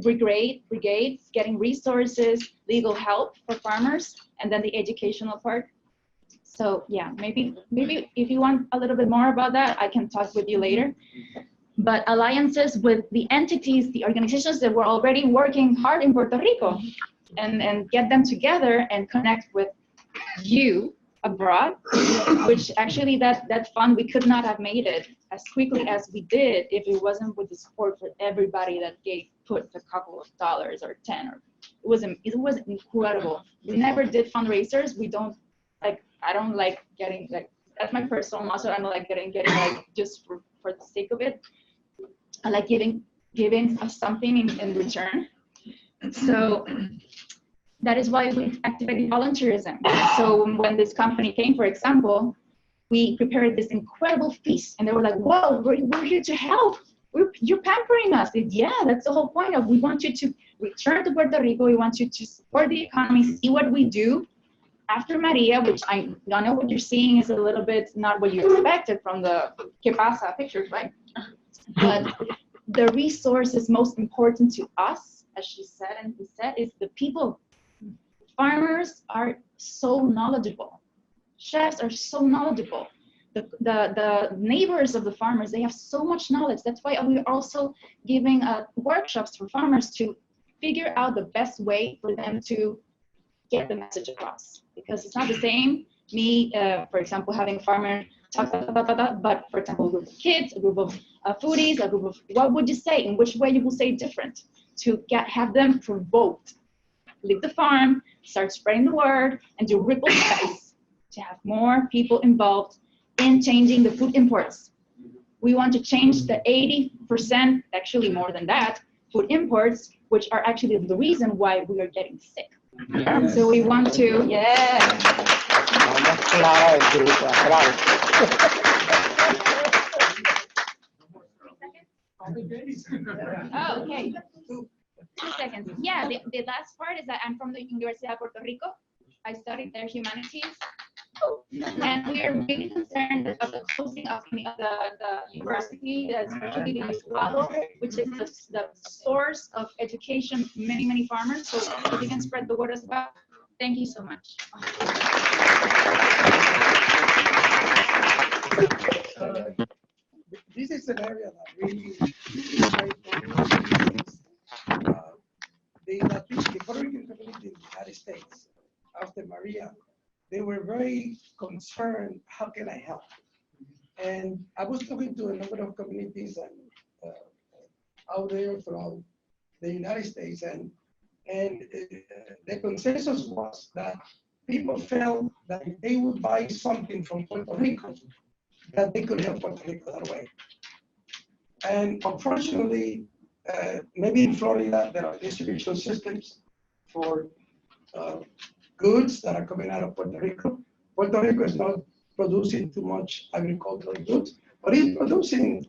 D: Brigades, getting resources, legal help for farmers, and then the educational part. So yeah, maybe if you want a little bit more about that, I can talk with you later. But alliances with the entities, the organizations that were already working hard in Puerto Rico, and get them together and connect with you abroad, which actually that fund, we could not have made it as quickly as we did if it wasn't with the support for everybody that put a couple of dollars or 10, or it was incredible. We never did fundraisers. We don't like, I don't like getting, like, that's my personal muscle. I don't like getting like just for the sake of it. I like giving us something in return. So that is why we activated volunteerism. So when this company came, for example, we prepared this incredible feast, and they were like, "Whoa, we're here to help. You're pampering us." And yeah, that's the whole point of, we want you to return to Puerto Rico. We want you to support the economy, see what we do. After Maria, which I know what you're seeing is a little bit not what you expected from the Que Pasa pictures, right? But the resource is most important to us, as she said and he said, is the people. Farmers are so knowledgeable. Chefs are so knowledgeable. The neighbors of the farmers, they have so much knowledge. That's why we're also giving workshops for farmers to figure out the best way for them to get the message across. Because it's not the same, me, for example, having a farmer talk, but for example, a group of kids, a group of foodies, a group of, what would you say? In which way you will say different? To have them provoked. Leave the farm, start spreading the word, and do ripple effects to have more people involved in changing the food imports. We want to change the 80%, actually more than that, food imports, which are actually the reason why we are getting sick. So we want to, yeah. Oh, okay. 2 seconds. Yeah, the last part is that I'm from the University of Puerto Rico. I studied their humanities. And we are really concerned about the closing of the university, especially the Ecuador, which is the source of education for many, many farmers. So if you can spread the word as well. Thank you so much.
A: This is an area that really the Puerto Rican community in the United States, after Maria, they were very concerned, how can I help? And I was talking to a number of communities and out there throughout the United States, and the consensus was that people felt that if they would buy something from Puerto Rico, that they could help Puerto Rico that way. And unfortunately, maybe in Florida, there are distribution systems for goods that are coming out of Puerto Rico. Puerto Rico is not producing too much agricultural goods, but it's producing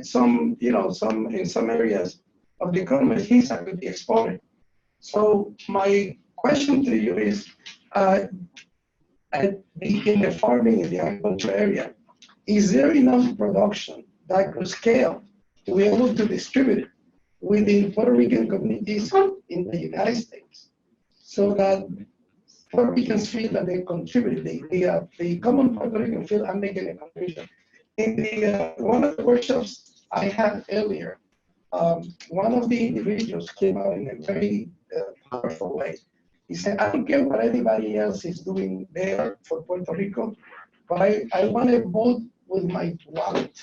A: some, in some areas of the economy, things that could be exported. So my question to you is, in the farming, in the agriculture area, is there enough production that could scale to be able to distribute it within Puerto Rican communities in the United States, so that Puerto Ricans feel that they contribute, the common Puerto Rican feel I'm making a contribution. In one of the workshops, I had earlier, one of the individuals came out in a very powerful way. He said, I don't care what anybody else is doing there for Puerto Rico, but I want to vote with my wallet.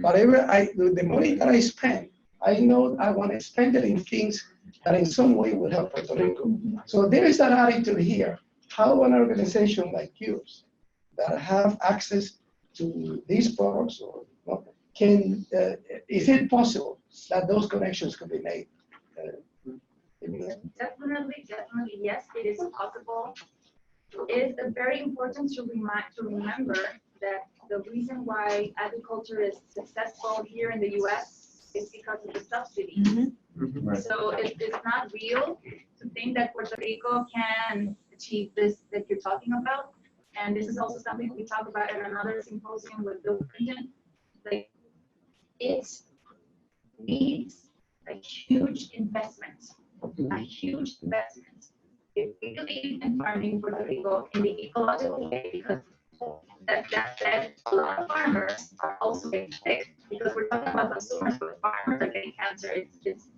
A: Whatever the money that I spend, I know I want to spend it in things that in some way will help Puerto Rico. So there is that attitude here. How an organization like yours that have access to these products or can, is it possible that those connections could be made?
D: Definitely, yes, it is possible. It is very important to remember that the reason why agriculture is successful here in the U.S. is because of the subsidy. So it's not real to think that Puerto Rico can achieve this that you're talking about. And this is also something we talk about at another symposium with Bill Clinton. Like, it needs a huge investment. A huge investment. If we believe in farming in Puerto Rico in the ecological way, because that said, a lot of farmers are also getting sick because we're talking about consumers, but farmers are getting cancer. It's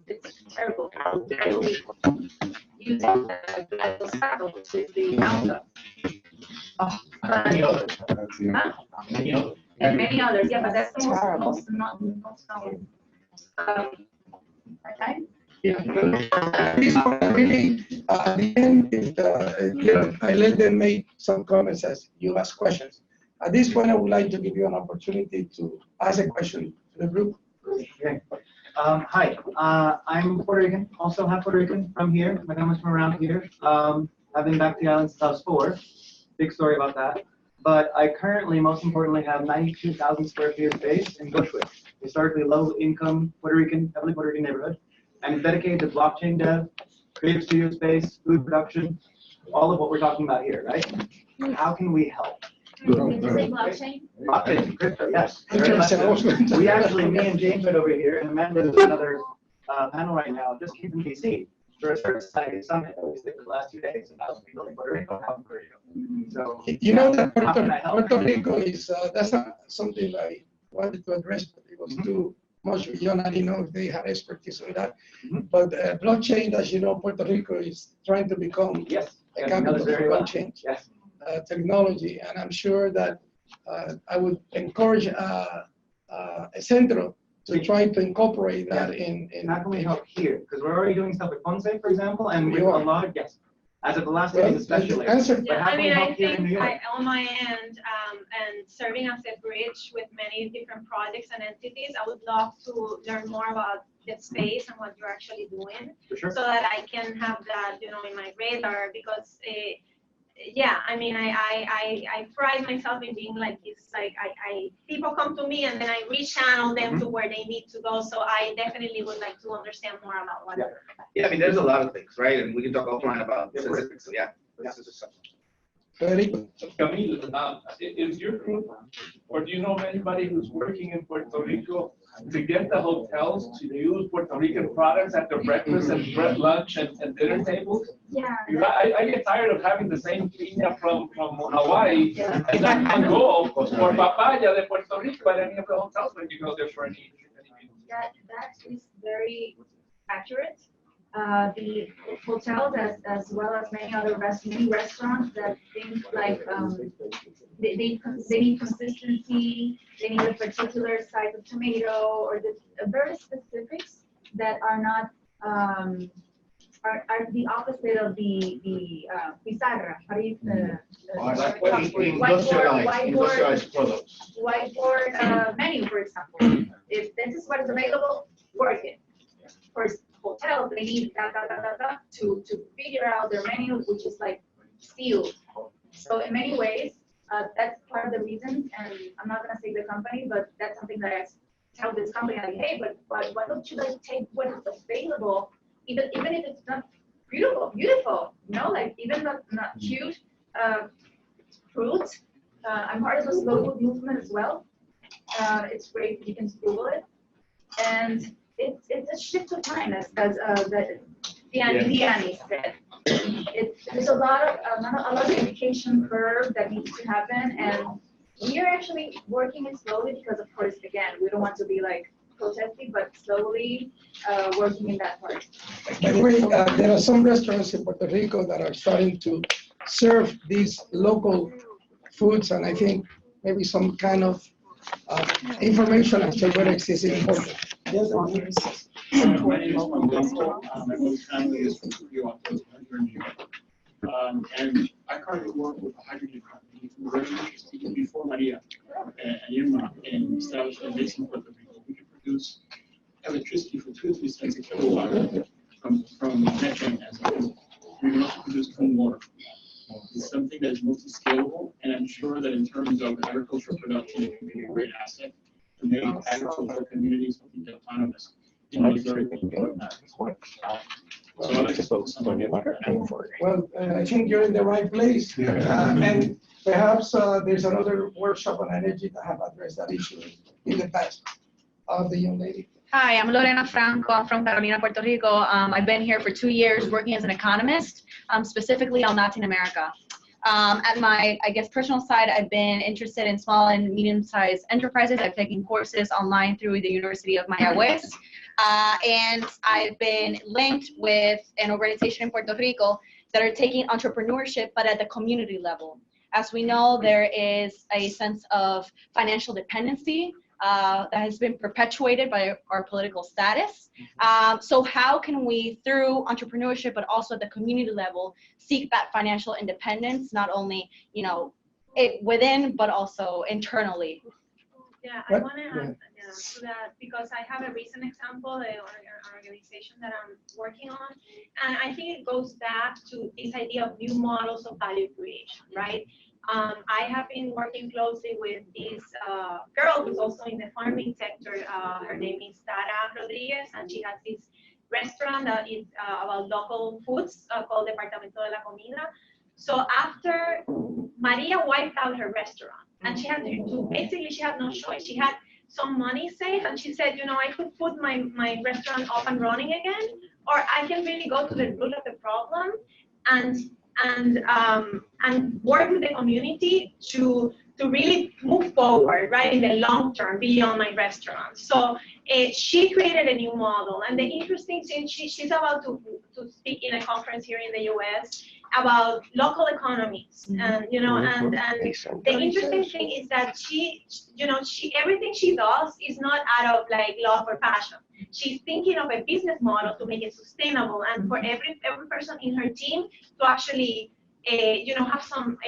D: terrible. Using glyphosate, which is the Roundup. And many others, yeah, but that's the most known. Okay.
A: Yeah, really, at the end, I let them make some comments as you ask questions. At this point, I would like to give you an opportunity to ask a question to the group.
G: Okay. Hi, I'm Puerto Rican, also half Puerto Rican from here. My family's from around here. I've been back to the island since I was 4. Big story about that. But I currently, most importantly, have 92,000 square feet of space in Bushwick, historically low-income Puerto Rican, heavily Puerto Rican neighborhood. And it's dedicated to blockchain dev, creative studio space, food production, all of what we're talking about here, right? How can we help?
D: Did you say blockchain?
G: Blockchain, crypto, yes. We actually, me and James right over here, and Amanda is another panel right now, just came from DC for a society summit that we did for the last 2 days, and that was people in Puerto Rico, how Puerto Rico. So,
A: You know that Puerto Rico is, that's not something I wanted to address, but it was too much beyond. I didn't know if they had expertise on that. But blockchain, as you know, Puerto Rico is trying to become a capital of blockchain technology. And I'm sure that I would encourage Centro to try to incorporate that in.
G: How can we help here? Because we're already doing stuff with Ponce, for example, and we have a lot of, as of the last days especially.
B: Yeah, I mean, I think on my end, and serving as a bridge with many different projects and entities, I would love to learn more about the space and what you're actually doing, so that I can have that, in my radar, because yeah, I mean, I pride myself in being like this. Like, people come to me and then I rechannel them to where they need to go. So I definitely would like to understand more about what.
C: Yeah, I mean, there's a lot of things, right? And we can talk offline about specifics. So yeah, this is
E: Camille, is your group, or do you know of anybody who's working in Puerto Rico to get the hotels to use Puerto Rican products at their breakfast and lunch and dinner tables?
D: Yeah.
E: I get tired of having the same piña from Hawaii and that mango or papaya de Puerto Rico at any of the hotels when you go there for any meeting.
D: That is very accurate. The hotels, as well as many other many restaurants that think like they need consistency, they need a particular size of tomato, or very specifics that are not are the opposite of the pizarra. How do you whiteboard menu, for example. If this is what is available, work it. For hotels, they need to figure out their menu, which is like sealed. So in many ways, that's part of the reason. And I'm not gonna say the company, but that's something that I tell this company, like, hey, but why don't you guys take what is available, even if it's not beautiful, like even not cute fruit. I'm part of the slow food movement as well. It's great, you can Google it, and it's a shift of time, as Dyanis said. There's a lot of education curve that needs to happen, and we are actually working it slowly because, of course, again, we don't want to be like protesting, but slowly working in that part.
A: By the way, there are some restaurants in Puerto Rico that are starting to serve these local foods, and I think maybe some kind of information as to what exists in Puerto. Yes,
H: My name is Camille. My family is from Puerto Rico. And I currently work with a hydrogen company who registered even before Maria and Irma and established a base in Puerto Rico. We can produce electricity for 2 to 3 cents a kilowatt from methane as a fuel. We can also produce clean water. It's something that is mostly scalable, and I'm sure that in terms of agricultural production, it can be a great asset to make agricultural communities autonomous. You know, it's very important. So I'd like to focus on that.
A: Well, I think you're in the right place. And perhaps there's another workshop on energy that have addressed that issue in the past. The young lady.
I: Hi, I'm Lorena Franco. I'm from Carolina, Puerto Rico. I've been here for 2 years working as an economist, specifically on Latin America. At my, I guess, personal side, I've been interested in small and medium-sized enterprises. I've taken courses online through the University of Mayagüez. And I've been linked with an organization in Puerto Rico that are taking entrepreneurship, but at the community level. As we know, there is a sense of financial dependency that has been perpetuated by our political status. So how can we, through entrepreneurship, but also at the community level, seek that financial independence, not only, you know, within, but also internally?
B: Yeah, I want to add to that because I have a recent example, an organization that I'm working on, and I think it goes back to this idea of new models of value creation, right? I have been working closely with this girl who's also in the farming sector. Her name is Rodríguez, and she has this restaurant that is about local foods called Departamento de la Comida. So after Maria wiped out her restaurant, and she had to basically, she had no choice. She had some money saved, and she said, you know, I could put my restaurant up and running again, or I can really go to the root of the problem and work with the community to really move forward, right, in the long term beyond my restaurant. So she created a new model, and the interesting thing, she's about to speak in a conference here in the U.S. about local economies, and you know, and the interesting thing is that she everything she does is not out of like love or passion. She's thinking of a business model to make it sustainable, and for every person in her team to actually have some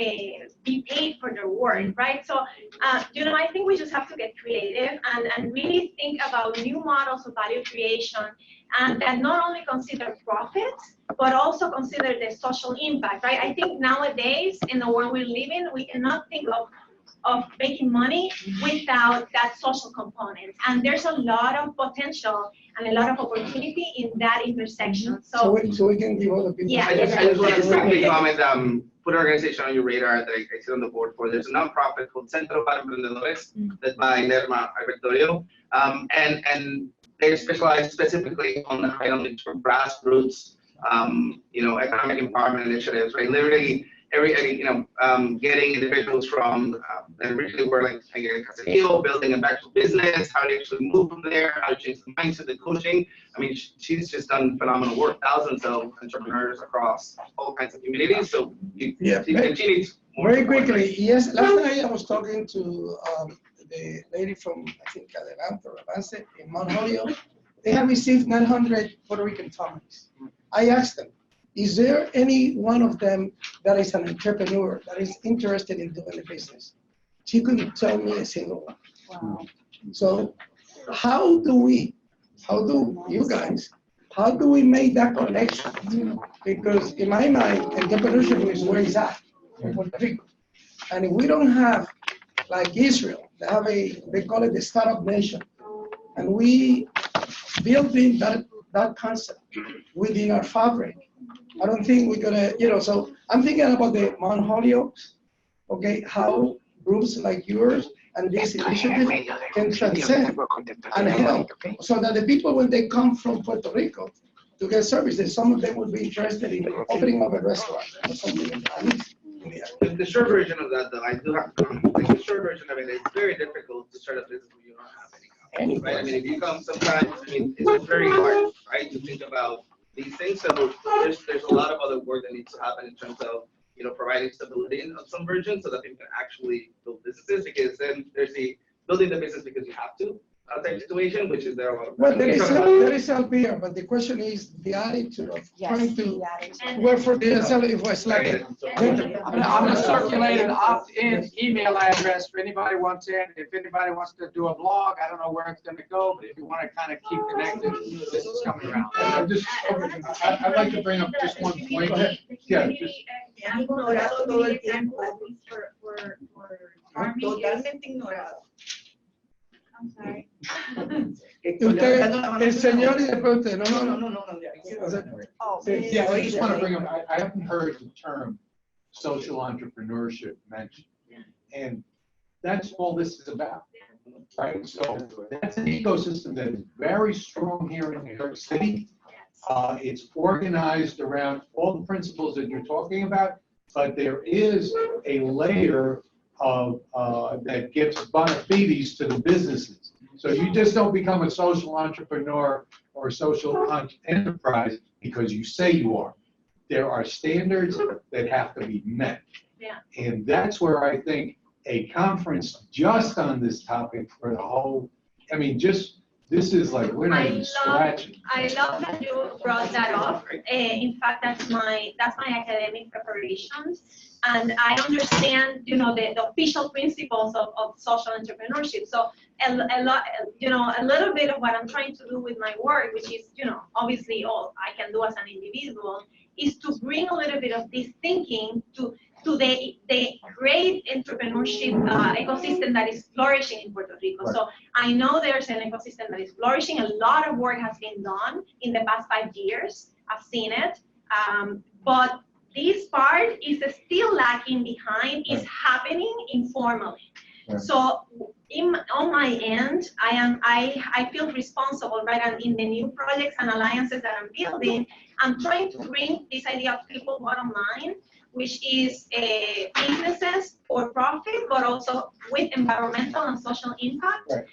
B: be paid for their work, right? So I think we just have to get creative and really think about new models of value creation, and that not only consider profits, but also consider the social impact, right? I think nowadays, in the world we live in, we cannot think of making money without that social component. And there's a lot of potential and a lot of opportunity in that intersection. So
A: we can give other people.
C: I just want to quickly comment, put an organization on your radar that I sit on the board for. There's a nonprofit called Centro para Emprendedores, led by Nerma Albertorio, and they specialize specifically on the grassroots, economic empowerment initiatives, right? Literally, getting individuals from originally were like Castellillo, building a back business, how to actually move from there, how to change the mindset, the coaching. I mean, she's just done phenomenal work, thousands of entrepreneurs across all kinds of communities. So she needs more
A: very
C: support.
A: quickly, yes, last night I was talking to the lady from, I think, Avance in Mount Holyoke. They have received 900 Puerto Rican families. I asked them, is there any one of them that is an entrepreneur that is interested in doing a business? She couldn't tell me a single one.
D: Wow.
A: So how do you guys make that connection? Because in my mind, entrepreneurship is where it's at in Puerto Rico. And if we don't have, like Israel, they call it the startup nation. And we build in that concept within our fabric. I don't think we're gonna, so I'm thinking about the Mount Holyoke's, okay, how groups like yours and this initiative can transcend and help, so that the people, when they come from Puerto Rico to get services, some of them would be interested in opening up a restaurant or something like that.
C: The short version of that, though, I do have like the short version of it. It's very difficult to start a business when you don't have any income, right? I mean, if you come sometimes, I mean, it's very hard, right, to think about these things. So there's a lot of other work that needs to happen in terms of, you know, providing stability of some version so that people can actually build businesses, because then there's the building the business because you have to type situation, which is there a lot of.
A: Well, there is help here, but the question is the attitude of trying to work for the DSL. It was like,
J: I'm gonna circulate an opt-in email address for anybody who wants in. If anybody wants to do a blog, I don't know where it's gonna go, but if you want to kind of keep connected, this is coming around.
H: I'd like to bring up just one point. Yeah, just.
K: Ignorado todo el tiempo. Totalmente ignorado.
I: I'm sorry.
A: usted, el señor y después usted, no.
J: Yeah, I just want to bring up, I haven't heard the term social entrepreneurship mentioned. And that's all this is about, right? So that's an ecosystem that is very strong here in New York City. It's organized around all the principles that you're talking about, but there is a layer of that gives bona fides to the businesses. So you just don't become a social entrepreneur or a social enterprise because you say you are. There are standards that have to be met.
B: Yeah.
J: And that's where I think a conference just on this topic for the whole, I mean, just, this is like, we're not even scratching.
B: I love that you brought that up. In fact, that's my academic preparations. And I understand, you know, the official principles of social entrepreneurship. So a lot, you know, a little bit of what I'm trying to do with my work, which is, you know, obviously all I can do as an individual, is to bring a little bit of this thinking to the great entrepreneurship ecosystem that is flourishing in Puerto Rico. Right. So I know there's an ecosystem that is flourishing. A lot of work has been done in the past 5 years. I've seen it. But this part is still lacking behind, is happening informally. Right. So on my end, I feel responsible, right? And in the new projects and alliances that I'm building, I'm trying to bring this idea of people bottom line, which is businesses for profit, but also with environmental and social impact. Right.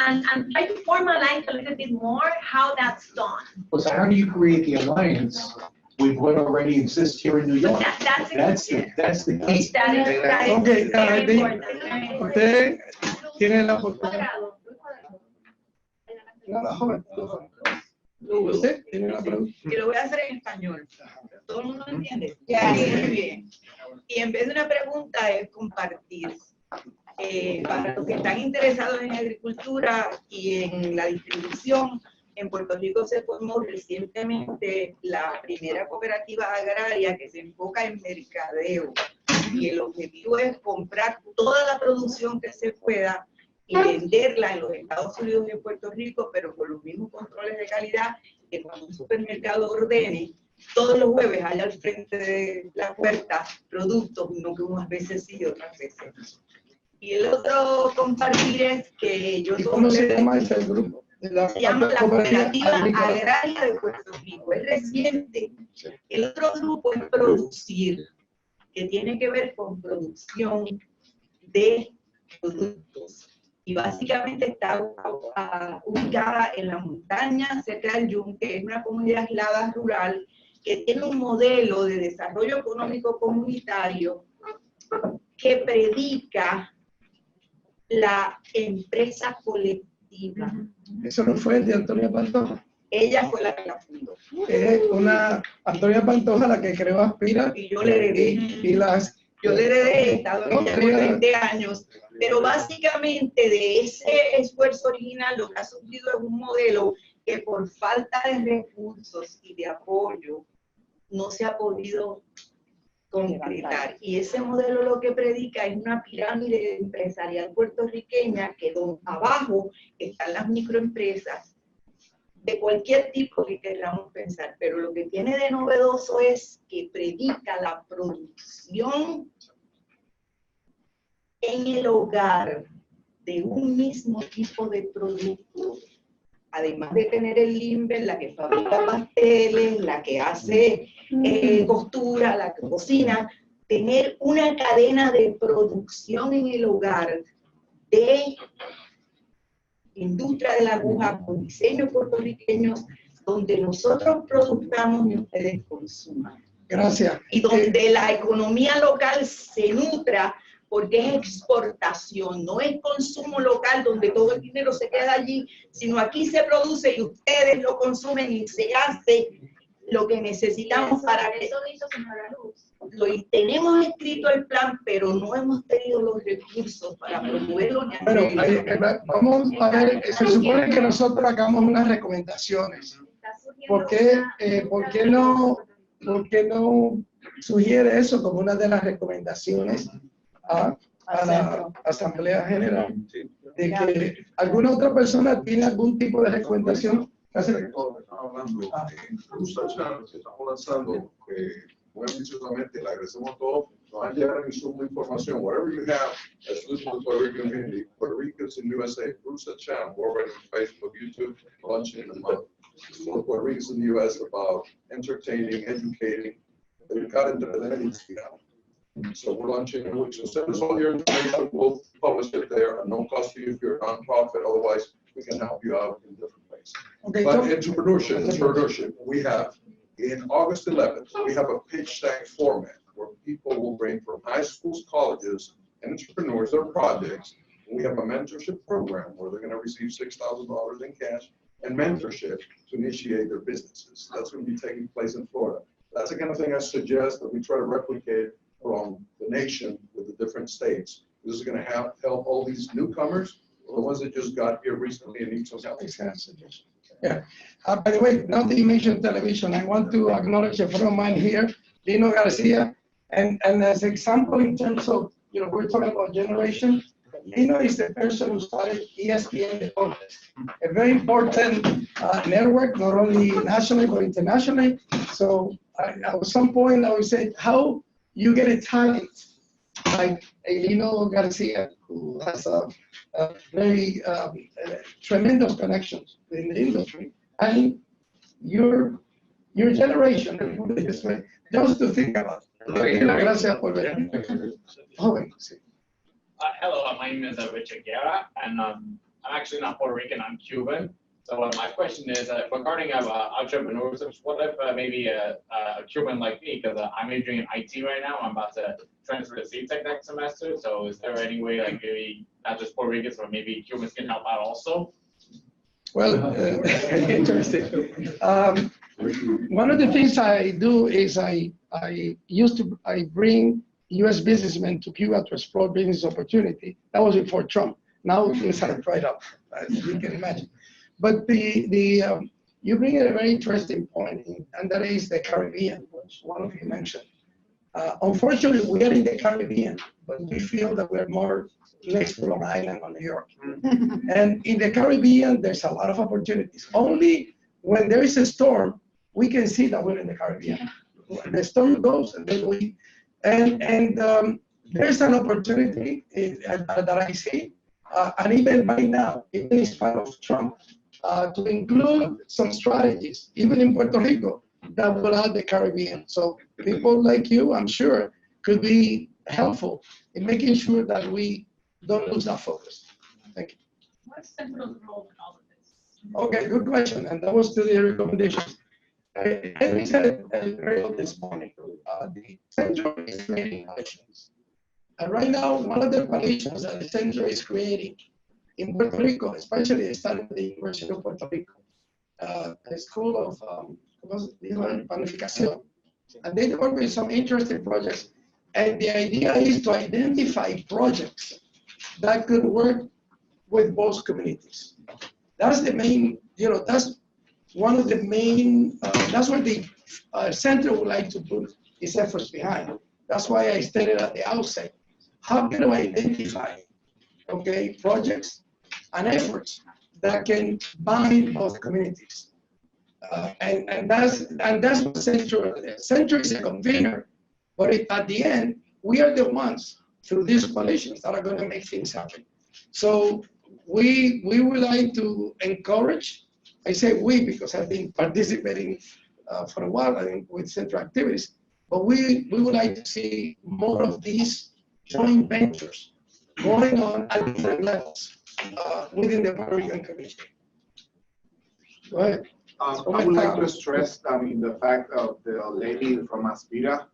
B: And try to formalize a little bit more how that's done.
J: Well, so how do you create the alliance with what already exists here in New York? That's the key.
A: Okay, usted tiene la oportunidad. Usted tiene la pregunta.
K: Y lo voy a hacer en español. ¿Todo el mundo lo entiende? Muy bien. Y en vez de una pregunta es compartir. Para los que están interesados en agricultura y en la distribución, en Puerto Rico se formó recientemente la primera cooperativa agraria que se enfoca en mercadeo. Y el objetivo es comprar toda la producción que se pueda y venderla en los Estados Unidos y en Puerto Rico, pero con los mismos controles de calidad que cuando un supermercado ordene, todos los jueves haya al frente de la puerta productos, no que unas veces sí y otras veces. Y el otro compartir es que yo...
A: ¿Cómo se llama ese grupo?
K: Se llama la Cooperativa Agraria de Puerto Rico, es reciente. El otro grupo es producir, que tiene que ver con producción de productos. Y básicamente está ubicada en la montaña, cerca del Yunque, es una comunidad aislada rural que tiene un modelo de desarrollo económico comunitario que predica la empresa colectiva.
A: Eso no fue el de Antonia Pantoja.
K: Ella fue la que la fundó.
A: Es una Antonia Pantoja la que creó Aspira.
K: Y yo le heredé. Yo le heredé, he estado en ella por 20 años. Pero básicamente de ese esfuerzo original lo que ha surgido es un modelo que por falta de recursos y de apoyo no se ha podido concretar. Y ese modelo lo que predica es una pirámide empresarial puertorriqueña que abajo están las microempresas de cualquier tipo que queramos pensar. Pero lo que tiene de novedoso es que predica la producción en el hogar de un mismo tipo de producto, además de tener el limber, la que fabrica pasteles, la que hace costura, la que cocina, tener una cadena de producción en el hogar de industria de la aguja con diseños puertorriqueños, donde nosotros produzcamos y ustedes consuman.
A: Gracias.
K: Y donde la economía local se nutra, porque es exportación, no es consumo local donde todo el dinero se queda allí, sino aquí se produce y ustedes lo consumen y se hace lo que necesitamos para que tenemos escrito el plan, pero no hemos tenido los recursos para promoverlo.
A: Bueno, vamos a ver, se supone que nosotros hagamos unas recomendaciones. ¿Por qué no sugiere eso como una de las recomendaciones a la Asamblea General? De que alguna otra persona tiene algún tipo de recomendación.
L: Estamos lanzando muy ambiciosamente, le agradecemos a todos, nos han llegado en su información, whatever you have, as listeners of the Puerto Rican community, Puerto Ricans in USA, Bruce and Chan, we're already on Facebook, YouTube, launching in a month. For Puerto Ricans in the US about entertaining, educating, they've got into the now. So we're launching, so send us all your information, we'll publish it there, at no cost to you if you're a nonprofit, otherwise we can help you out in different ways.
A: Okay,
L: But entrepreneurship, we have, in August 11th, we have a pitch tank format where people will bring from high schools, colleges, and entrepreneurs their projects. We have a mentorship program where they're gonna receive $6,000 in cash and mentorship to initiate their businesses. That's gonna be taking place in Florida. That's the kind of thing I suggest that we try to replicate from the nation with the different states. This is gonna help all these newcomers, the ones that just got here recently and need some help.
A: Yeah. By the way, now that you mentioned television, I want to acknowledge a friend of mine here, Lino Garcia, and as an example in terms of, we're talking about generation. Lino is the person who started ESPN, the contest, a very important network, not only nationally but internationally. So at some point, I would say, how you get a talent like Lino Garcia, who has a very tremendous connections in the industry, and your generation, just to think about. Gracias por venir. Joven, sí.
M: Hello, my name is Richard Guerra, and I'm actually not Puerto Rican, I'm Cuban. So my question is regarding entrepreneurs, what if maybe a Cuban like me, because I'm majoring in IT right now, I'm about to transfer to CTech next semester, so is there any way like maybe not just Puerto Ricans, but maybe Cubans can help out also?
A: Well, interesting. One of the things I do is I bring U.S. businessmen to Cuba to explore business opportunity. That was before Trump. Now things are right up, as you can imagine. But you bring in a very interesting point, and that is the Caribbean, which one of you mentioned. Unfortunately, we are in the Caribbean, but we feel that we're more next to Long Island or New York. And in the Caribbean, there's a lot of opportunities. Only when there is a storm, we can see that we're in the Caribbean. When the storm goes, and then there's an opportunity that I see, and even right now, even in spite of Trump, to include some strategies, even in Puerto Rico, that will add the Caribbean. So people like you, I'm sure, could be helpful in making sure that we don't lose that focus. Thank you.
N: What's Centro's role in all of this?
A: Okay, good question, and that was to the recommendations. As we said earlier this morning, the Centro is creating coalitions. And right now, one of the coalitions that the Centro is creating in Puerto Rico, especially starting at the University of Puerto Rico, the School of Planificación, and they work with some interesting projects. And the idea is to identify projects that could work with both communities. That's the main, that's one of the main, that's what the Center would like to put its efforts behind. That's why I stated at the outset, how can we identify, projects and efforts that can bind both communities? And that's what Centro is a convener, but at the end, we are the ones through these coalitions that are going to make things happen. So we would like to encourage, I say we because I've been participating for a while with Centro activities, But we would like to see more of these joint ventures going on at different levels within the Puerto Rican community. Go ahead.
O: I would like to stress, the fact of the lady from Aspira.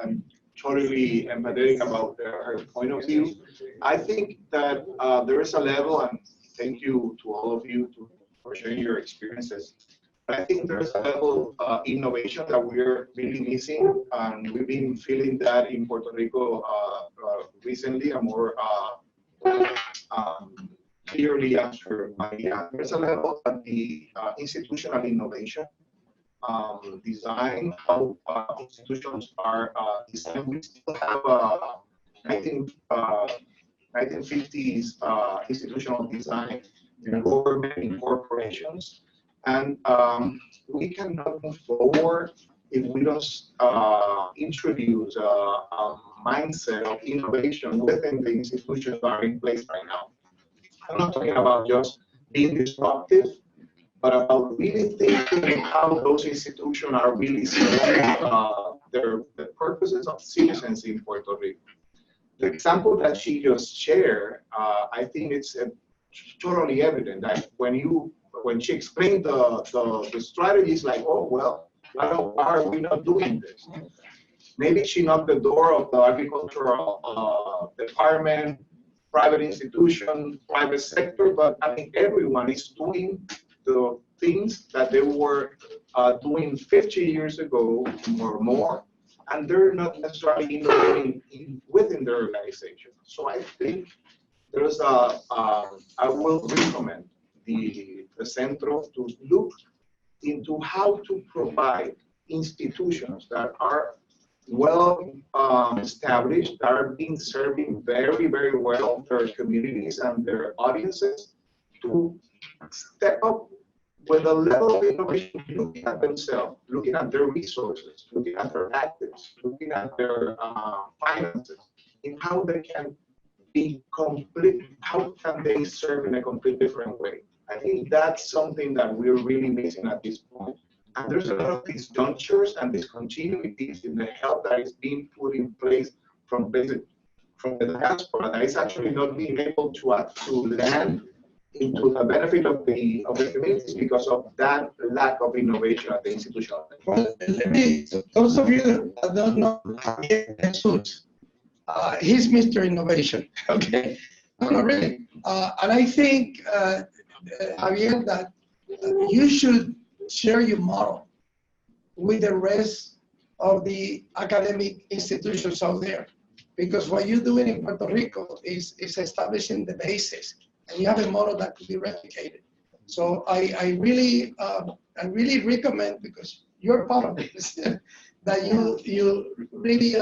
O: I'm totally empathetic about her point of view. I think that there is a level, and thank you to all of you for sharing your experiences. I think there's a level of innovation that we're really missing, and we've been feeling that in Puerto Rico recently, and more clearly after Maria. There's a level of the institutional innovation, design, how institutions are designed. We still have 1950s institutional design in government, in corporations. And we cannot move forward if we don't introduce a mindset of innovation within the institutions that are in place right now. I'm not talking about just being disruptive, but about really thinking how those institutions are really serving the purposes of citizens in Puerto Rico. The example that she just shared, I think it's totally evident that when she explained the strategies, like, oh, well, why are we not doing this? Maybe she knocked the door of the agricultural department, private institution, private sector, but I think everyone is doing the things that they were doing 50 years ago or more, and they're not necessarily innovating within their organization. So I think there's I will recommend the Centro to look into how to provide institutions that are well established, that are being serving very, very well their communities and their audiences, to step up with a level of innovation, looking at themselves, looking at their resources, looking at their actives, looking at their finances, and how they can be complete, how can they serve in a completely different way. I think that's something that we're really missing at this point. And there's a lot of these junctures and discontinuities in the help that is being put in place from the diaspora that is actually not being able to land into the benefit of the communities because of that lack of innovation at the institutional level.
A: Well, those of you that don't know Jesús, he's Mr. Innovation, okay? No, really. And I think, Javier, that you should share your model with the rest of the academic institutions out there, because what you're doing in Puerto Rico is establishing the basis, and you have a model that could be replicated. So I really recommend, because you're part of this, that you really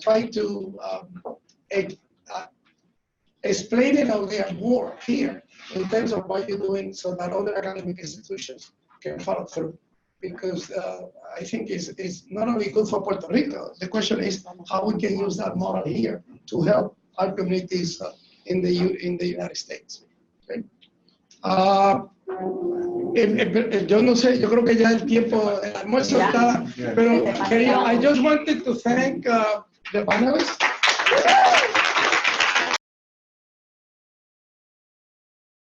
A: try to explain it out there more here in terms of what you're doing, so that other academic institutions can follow through. Because I think it's not only good for Puerto Rico, the question is how we can use that model here to help our communities in the United States. Okay? Yo no sé, yo creo que ya el tiempo del almuerzo está, pero I just wanted to thank the panelists.